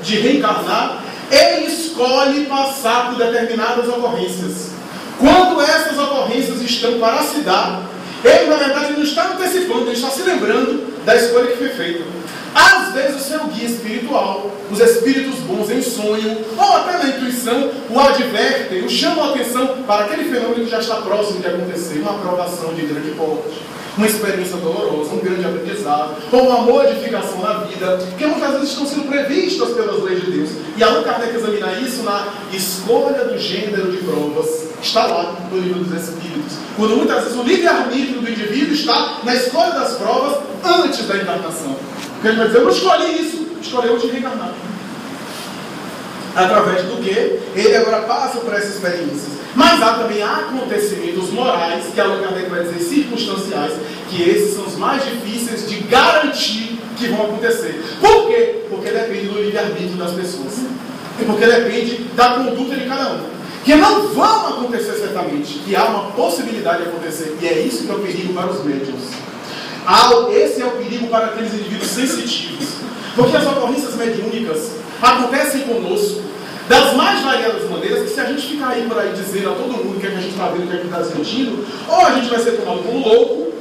de reencarnar, ele escolhe passar por determinadas ocorrências. Quando essas ocorrências estão para se dar, ele na verdade não está antecipando, ele está se lembrando da escolha que foi feita. Às vezes o seu guia espiritual, os espíritos bons em sonho, ou até na intuição, o advertem, o chamam a atenção para aquele fenômeno que já está próximo de acontecer, uma aprovação de grande porte, uma experiência dolorosa, um grande aprendizado, ou uma modificação na vida, que muitas vezes estão sendo previstas pelas leis de Deus. E Allan Kardec examina isso na escolha do gênero de provas. Está lá no livro dos Espíritos. Quando muitas vezes o livre-arbítrio do indivíduo está na escolha das provas antes da encarnação. Porque ele vai dizer, eu não escolhi isso, escolhi antes de reencarnar. Através do que ele agora passa por essas experiências. Mas há também acontecimentos morais, que Allan Kardec vai dizer circunstanciais, que esses são os mais difíceis de garantir que vão acontecer. Por quê? Porque depende do livre-arbítrio das pessoas. E porque depende da conduta de cada um. Que não vão acontecer certamente, que há uma possibilidade de acontecer. E é isso que é o perigo para os médiuns. Esse é o perigo para aqueles indivíduos sensitivos. Porque as ocorrências mediúnicas acontecem conosco das mais variadas maneiras, que se a gente ficar aí por aí dizendo a todo mundo o que, é que a gente está vendo, o que é que está sentindo, ou a gente vai ser tomado como louco,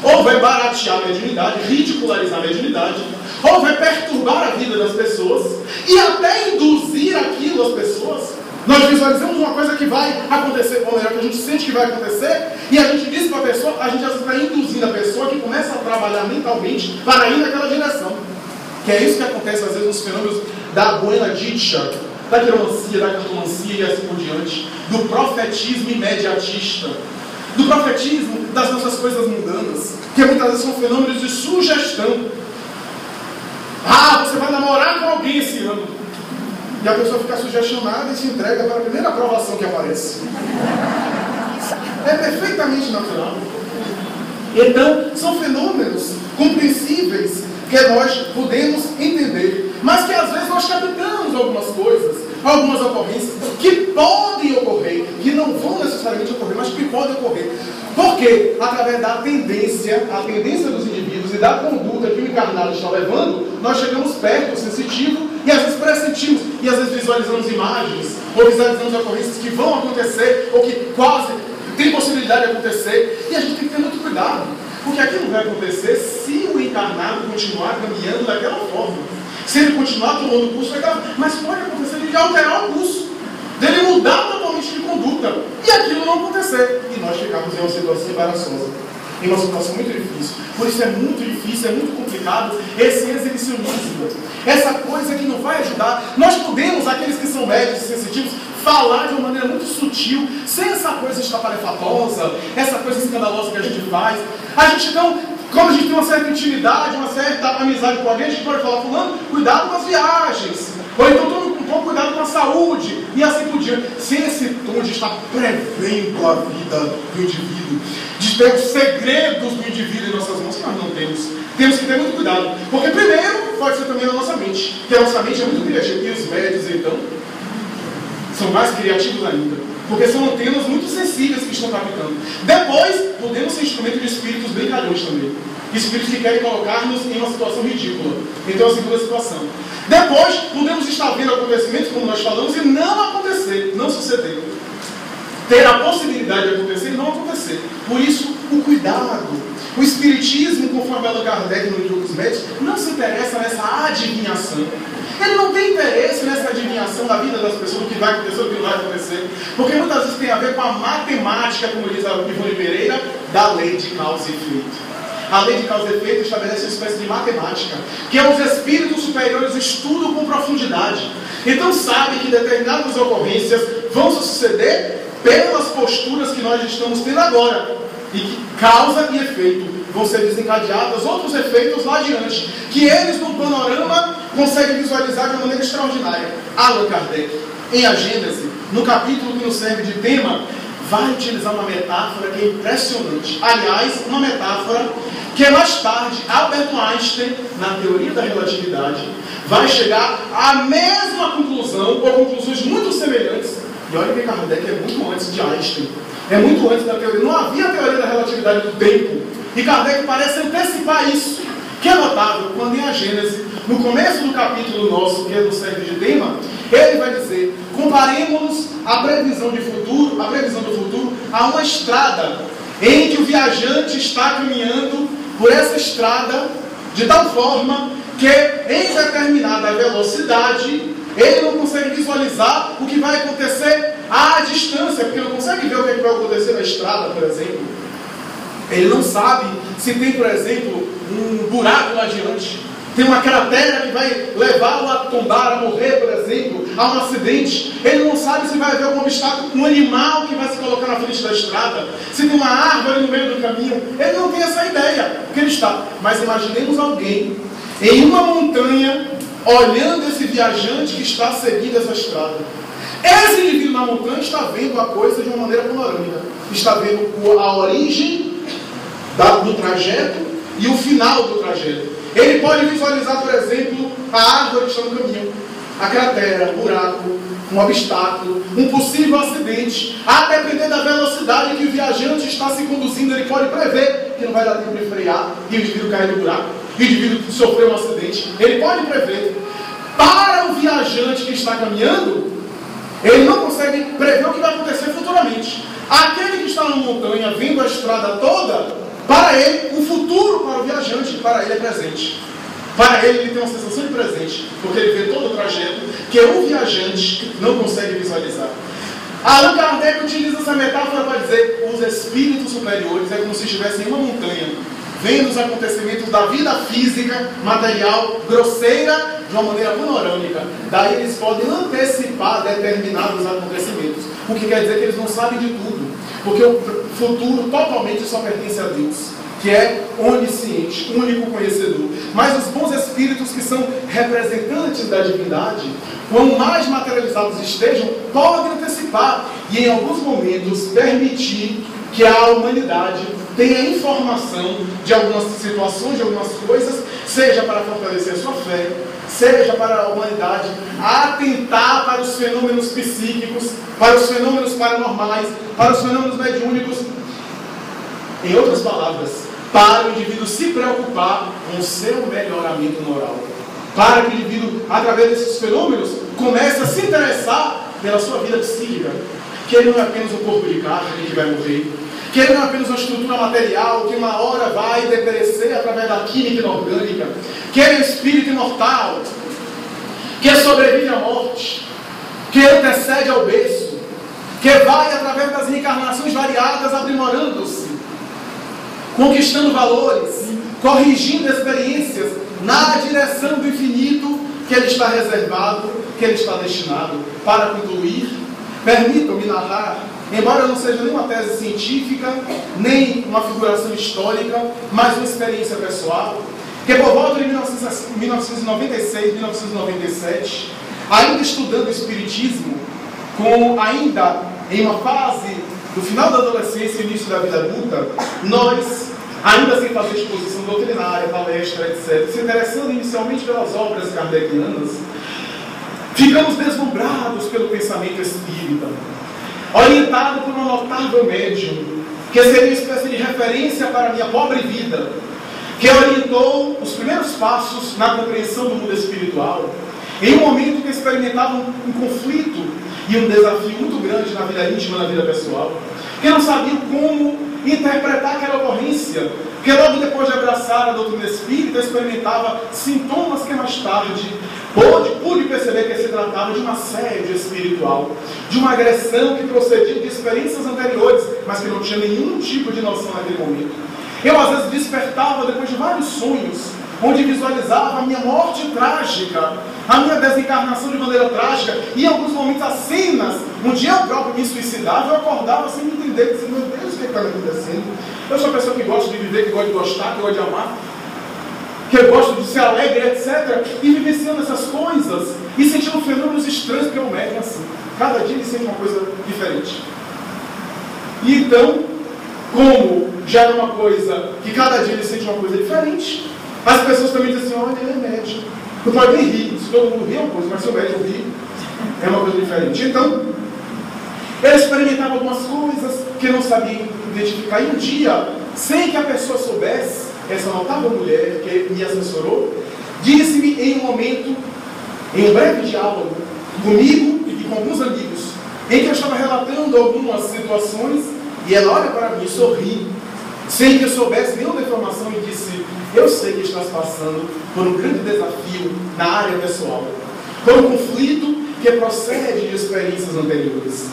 ou vai baratear a mediunidade, ridicularizar a mediunidade, ou vai perturbar a vida das pessoas e até induzir aquilo às pessoas. Nós visualizamos uma coisa que vai acontecer, ou melhor, que a gente sente que vai acontecer, e a gente diz para a pessoa, a gente às vezes está induzindo a pessoa que começa a trabalhar mentalmente para ir naquela direção. Que é isso que acontece às vezes nos fenômenos da buena dicha, da quiromancia, da cartomancia e assim por diante, do profetismo imediatista, do profetismo das nossas coisas mundanas, que muitas vezes são fenômenos de sugestão. Ah, você vai namorar com alguém esse ano. E a pessoa fica sugestionada e se entrega para a primeira aprovação que aparece. É perfeitamente natural. Então, são fenômenos compreensíveis que nós podemos entender, mas que às vezes nós captamos algumas coisas, algumas ocorrências que podem ocorrer, que não vão necessariamente ocorrer, mas que podem ocorrer. Porque, através da tendência, a tendência dos indivíduos e da conduta que o encarnado está levando, nós chegamos perto do sensitivo e às vezes pressentimos, e às vezes visualizamos imagens, ou visualizamos ocorrências que vão acontecer, ou que quase tem possibilidade de acontecer, e a gente tem que ter muito cuidado, porque aquilo vai acontecer se o encarnado continuar caminhando daquela forma. Se ele continuar tomando o curso, mas pode acontecer de ele alterar o curso, dele mudar totalmente de conduta, e aquilo não acontecer, e nós ficarmos em uma situação embaraçosa, em uma situação muito difícil. Por isso é muito difícil, é muito complicado esse exibicionismo, essa coisa que não vai ajudar. Nós podemos, aqueles que são médios e sensitivos, falar de uma maneira muito sutil, sem essa coisa estapalhafatosa, essa coisa escandalosa que a gente faz. A gente então, como a gente tem uma certa intimidade, uma certa amizade com alguém, a gente pode falar, fulano, cuidado com as viagens, ou então tome um pouco cuidado com a saúde, e assim por diante, sem esse tom de estar prevendo a vida do indivíduo, de ter os segredos do indivíduo em nossas mãos, que nós não temos. Temos que ter muito cuidado, porque primeiro pode ser também na nossa mente, que a nossa mente é muito criativa, e os médios então são mais criativos ainda, porque são antenas muito sensíveis que estão captando. Depois, podemos ser instrumento de espíritos brincalhões também, espíritos que querem colocar-nos em uma situação ridícula, então a segunda situação. Depois, podemos estar vendo acontecimentos, como nós falamos, e não acontecer, não suceder. Ter a possibilidade de acontecer e não acontecer. Por isso, o cuidado. O Espiritismo, conforme Allan Kardec no livro dos Médios, não se interessa nessa adivinhação. Ele não tem interesse nessa adivinhação da vida das pessoas, do que vai acontecer, do que não vai acontecer. Porque muitas vezes tem a ver com a matemática, como diz a Ivone Pereira, da lei de causa e efeito. A lei de causa e efeito estabelece uma espécie de matemática, que os espíritos superiores estudam com profundidade. Então sabem que determinadas ocorrências vão suceder pelas posturas que nós estamos tendo agora, e que causa e efeito vão ser desencadeados outros efeitos lá adiante, que eles no panorama conseguem visualizar de uma maneira extraordinária. Allan Kardec, em A Gênese, no capítulo que nos serve de tema, vai utilizar uma metáfora que é impressionante. Aliás, uma metáfora que mais tarde Albert Einstein, na teoria da relatividade, vai chegar à mesma conclusão, ou conclusões muito semelhantes. E olha que Kardec é muito antes de Einstein, é muito antes da teoria. Não havia a teoria da relatividade do tempo, e Kardec parece antecipar isso, que é notável quando em A Gênese, no começo do capítulo nosso, que é do serve de tema, ele vai dizer: comparemos a previsão do futuro a uma estrada em que o viajante está caminhando por essa estrada de tal forma que em determinada velocidade ele não consegue visualizar o que vai acontecer à distância, porque não consegue ver o que vai acontecer na estrada, por exemplo. Ele não sabe se tem, por exemplo, um buraco lá adiante, tem uma cratera que vai levá-lo a tombar, a morrer, por exemplo, a um acidente. Ele não sabe se vai haver algum obstáculo, um animal que vai se colocar na frente da estrada, se tem uma árvore no meio do caminho. Ele não tem essa ideia, porque ele está. Mas imaginemos alguém em uma montanha, olhando esse viajante que está seguindo essa estrada. Esse indivíduo na montanha está vendo a coisa de uma maneira panorâmica. Está vendo a origem do trajeto e o final do trajeto. Ele pode visualizar, por exemplo, a árvore que está no caminho, a cratera, o buraco, um obstáculo, um possível acidente. A depender da velocidade que o viajante está se conduzindo, ele pode prever que não vai dar tempo de frear e o indivíduo cair no buraco, e o indivíduo sofreu um acidente. Ele pode prever. Para o viajante que está caminhando, ele não consegue prever o que vai acontecer futuramente. Aquele que está na montanha, vendo a estrada toda, para ele, o futuro viajante para ele é presente. Para ele tem uma sensação de presente, porque ele vê todo o trajeto que o viajante não consegue visualizar. Allan Kardec utiliza essa metáfora para dizer os espíritos superiores é como se estivessem em uma montanha, vendo os acontecimentos da vida física, material, grosseira, de uma maneira panorâmica. Daí eles podem antecipar determinados acontecimentos. O que quer dizer que eles não sabem de tudo, porque o futuro totalmente só pertence a Deus, que é onisciente, único conhecedor. Mas os bons espíritos que são representantes da divindade, quanto mais materializados estejam, podem antecipar e em alguns momentos permitir que a humanidade tenha informação de algumas situações, de algumas coisas, seja para fortalecer a sua fé, seja para a humanidade atentar para os fenômenos psíquicos, para os fenômenos paranormais, para os fenômenos mediúnicos. Em outras palavras, para o indivíduo se preocupar com o seu melhoramento moral, para que o indivíduo, através desses fenômenos, comece a se interessar pela sua vida psíquica, que ele não é apenas um corpo de carne que vai morrer, que ele não é apenas uma estrutura material que uma hora vai deperecer através da química inorgânica, que ele é um espírito imortal, que sobrevive à morte, que antecede ao berço, que vai através das reencarnações variadas aprimorando-se, conquistando valores, corrigindo experiências na direção do infinito que ele está reservado, que ele está destinado. Para concluir, permitam-me narrar, embora não seja nem uma tese científica, nem uma figuração histórica, mas uma experiência pessoal, que por volta de 1996, 1997, ainda estudando Espiritismo, ainda em uma fase do final da adolescência e início da vida adulta, nós, ainda sem fazer exposição doutrinária, palestra, etc., se interessando inicialmente pelas obras kardecianas, ficamos deslumbrados pelo pensamento espírita, orientado por uma notável médium, que seria uma espécie de referência para a minha pobre vida, que orientou os primeiros passos na compreensão do mundo espiritual, em um momento que experimentava um conflito e um desafio muito grande na vida íntima, na vida pessoal, que não sabiam como interpretar aquela ocorrência, que logo depois de abraçar a doutrina espírita, experimentava sintomas que mais tarde pude perceber que se tratava de um assédio espiritual, de uma agressão que procedia de experiências anteriores, mas que não tinha nenhum tipo de noção naquele momento. Eu às vezes despertava depois de vários sonhos, onde visualizava a minha morte trágica, a minha desencarnação de maneira trágica, e em alguns momentos as cenas, onde eu próprio me suicidava, eu acordava sem me entender, dizendo, meu Deus, o que está me acontecendo? Eu sou uma pessoa que gosta de viver, que gosta de gostar, que gosta de amar, que eu gosto de ser alegre, etc. E vivenciando essas coisas, e sentindo fenômenos estranhos, porque eu médium assim. Cada dia ele sente uma coisa diferente. E então, como já era uma coisa que cada dia ele sente uma coisa diferente, as pessoas também dizem assim, olha, ele é médium. Não pode nem rir, se todo mundo ri é uma coisa, mas se o médium ri, é uma coisa diferente. Então, ele experimentava algumas coisas que eu não sabia identificar. E um dia, sem que a pessoa soubesse, essa notável mulher que me assessorou, disse-me em um momento, em um breve diálogo, comigo e com alguns amigos, em que eu estava relatando algumas situações, e ela olha para mim e sorri, sem que eu soubesse nenhuma informação, e disse, eu sei que estás passando por um grande desafio na área pessoal, por um conflito que procede de experiências anteriores,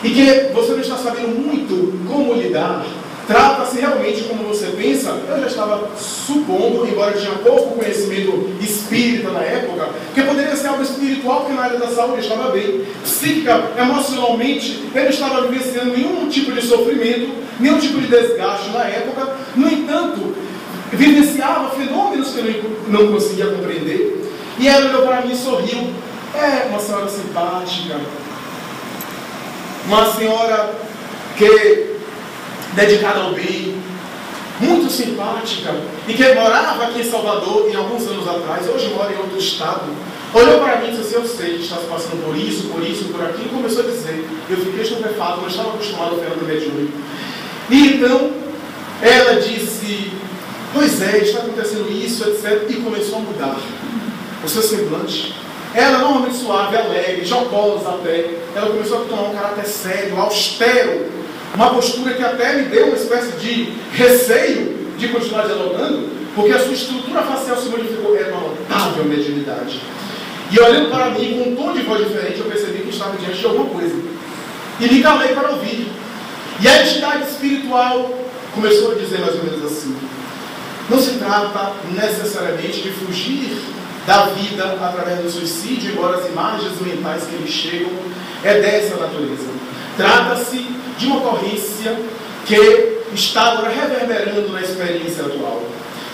e que você não está sabendo muito como lidar. Trata-se realmente como você pensa. Eu já estava supondo, embora eu tinha pouco conhecimento espírita na época, que poderia ser algo espiritual, que na área da saúde eu estava bem. Psíquica, emocionalmente, eu não estava vivenciando nenhum tipo de sofrimento, nenhum tipo de desgaste na época. No entanto, vivenciava fenômenos que eu não conseguia compreender. E ela olhou para mim e sorriu. É uma senhora simpática, uma senhora que dedicada ao bem, muito simpática, e que morava aqui em Salvador em alguns anos atrás, hoje mora em outro estado, olhou para mim e disse assim, eu sei que estás passando por isso, por aquilo, e começou a dizer. Eu fiquei estupefato, não estava acostumado ao fenômeno mediúnico. E então, ela disse, pois é, está acontecendo isso, etc., e começou a mudar o seu semblante. Ela, normalmente suave, alegre, jocosa até, ela começou a tomar um caráter sério, austero, uma postura que até me deu uma espécie de receio de continuar dialogando, porque a sua estrutura facial se modificou. Era uma notável mediunidade. E olhando para mim com um tom de voz diferente, eu percebi que estava diante de alguma coisa. E me calei para ouvir. E a entidade espiritual começou a dizer mais ou menos assim: não se trata necessariamente de fugir da vida através do suicídio, embora as imagens mentais que lhe chegam é dessa natureza. Trata-se de uma ocorrência que está agora reverberando na experiência atual.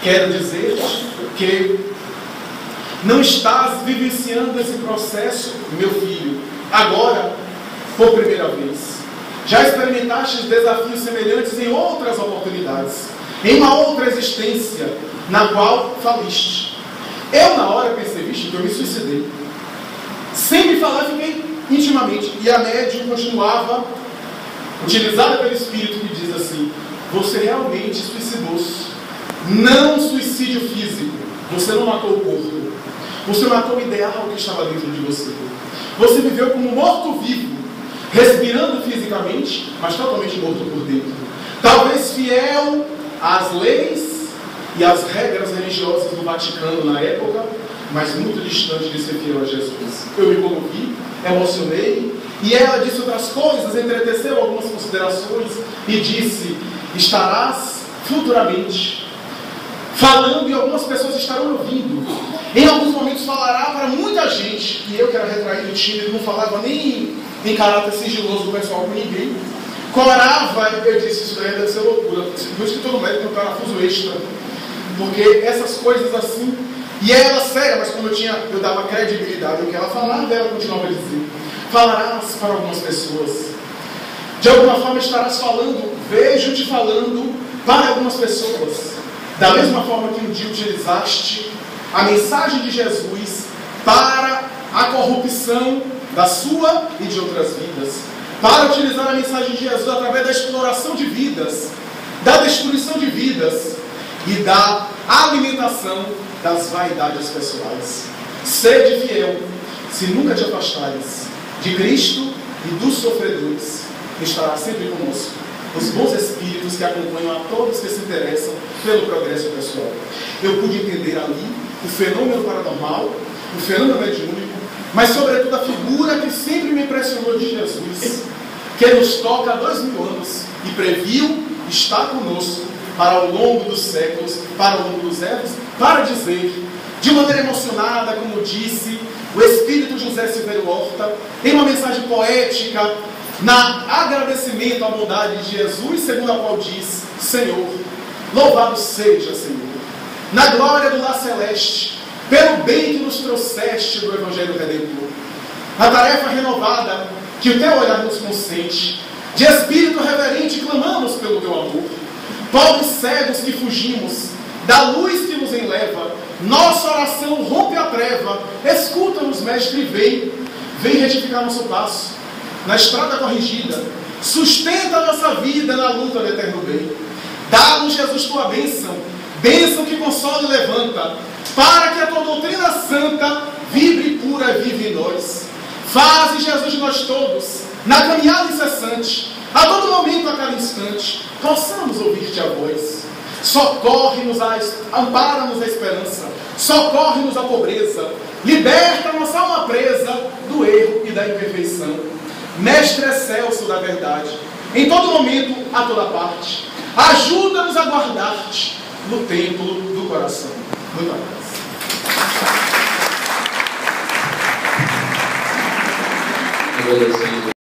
Quero dizer que não estás vivenciando esse processo, meu filho, agora, por primeira vez. Já experimentaste desafios semelhantes em outras oportunidades, em uma outra existência, na qual faliste. Eu, na hora, percebi que eu me suicidei. Sem me falar, fiquei intimamente. E a médium continuava, utilizada pelo Espírito, que diz assim: você realmente suicidou-se. Não suicídio físico. Você não matou o corpo. Você matou o ideal que estava dentro de você. Você viveu como um morto-vivo, respirando fisicamente, mas totalmente morto por dentro. Talvez fiel às leis e às regras religiosas do Vaticano na época, mas muito distante de ser fiel a Jesus. Eu me comovi, emocionei, e ela disse outras coisas, entreteceu algumas considerações e disse: estarás futuramente falando e algumas pessoas estarão ouvindo. Em alguns momentos falará para muita gente. E eu, que era retraído, tímido, não falava nem em caráter sigiloso do pessoal com ninguém. Corava, eu disse: isso daí deve ser loucura. Por isso que todo médico tem um parafuso extra. Porque essas coisas assim. E ela, séria, mas como eu dava credibilidade ao que ela falava, ela continuava a dizer: falarás para algumas pessoas. De alguma forma estarás falando, vejo-te falando para algumas pessoas. Da mesma forma que um dia utilizaste a mensagem de Jesus para a corrupção da sua e de outras vidas. Para utilizar a mensagem de Jesus através da exploração de vidas, da destruição de vidas e da alimentação das vaidades pessoais. Sede fiel, se nunca te afastares de Cristo e dos sofredores, estará sempre conosco os bons espíritos que acompanham a todos que se interessam pelo progresso pessoal. Eu pude entender ali o fenômeno paranormal, o fenômeno mediúnico, mas sobretudo a figura que sempre me impressionou de Jesus, que nos toca há 2000 anos e previu estar conosco para o longo dos séculos, para o longo dos séculos, para dizer, de maneira emocionada, como disse o Espírito José Silveiro Horta, em uma mensagem poética, na agradecimento à bondade de Jesus, segundo a qual diz: Senhor, louvado seja, Senhor, na glória do lar celeste, pelo bem que nos trouxeste do Evangelho Redentor. A tarefa renovada que o teu olhar nos consente, de espírito reverente clamamos pelo teu amor. Pobres cegos que fugimos da luz que nos enleva, nossa oração rompe a treva. Escuta-nos, mestre, e vem retificar nosso passo na estrada corrigida. Sustenta a nossa vida na luta do eterno bem. Dá-nos, Jesus, tua bênção, bênção que consola e levanta, para que a tua doutrina santa vibre pura e vive em nós. Faze, Jesus, de nós todos, na caminhada incessante, a todo momento, a cada instante, possamos ouvir-te a voz. Socorre-nos, ampara-nos a esperança, socorre-nos a pobreza, liberta nossa alma presa do erro e da imperfeição. Mestre excelso da verdade, em todo momento, a toda parte, ajuda-nos a guardar-te no templo do coração. Muito obrigado.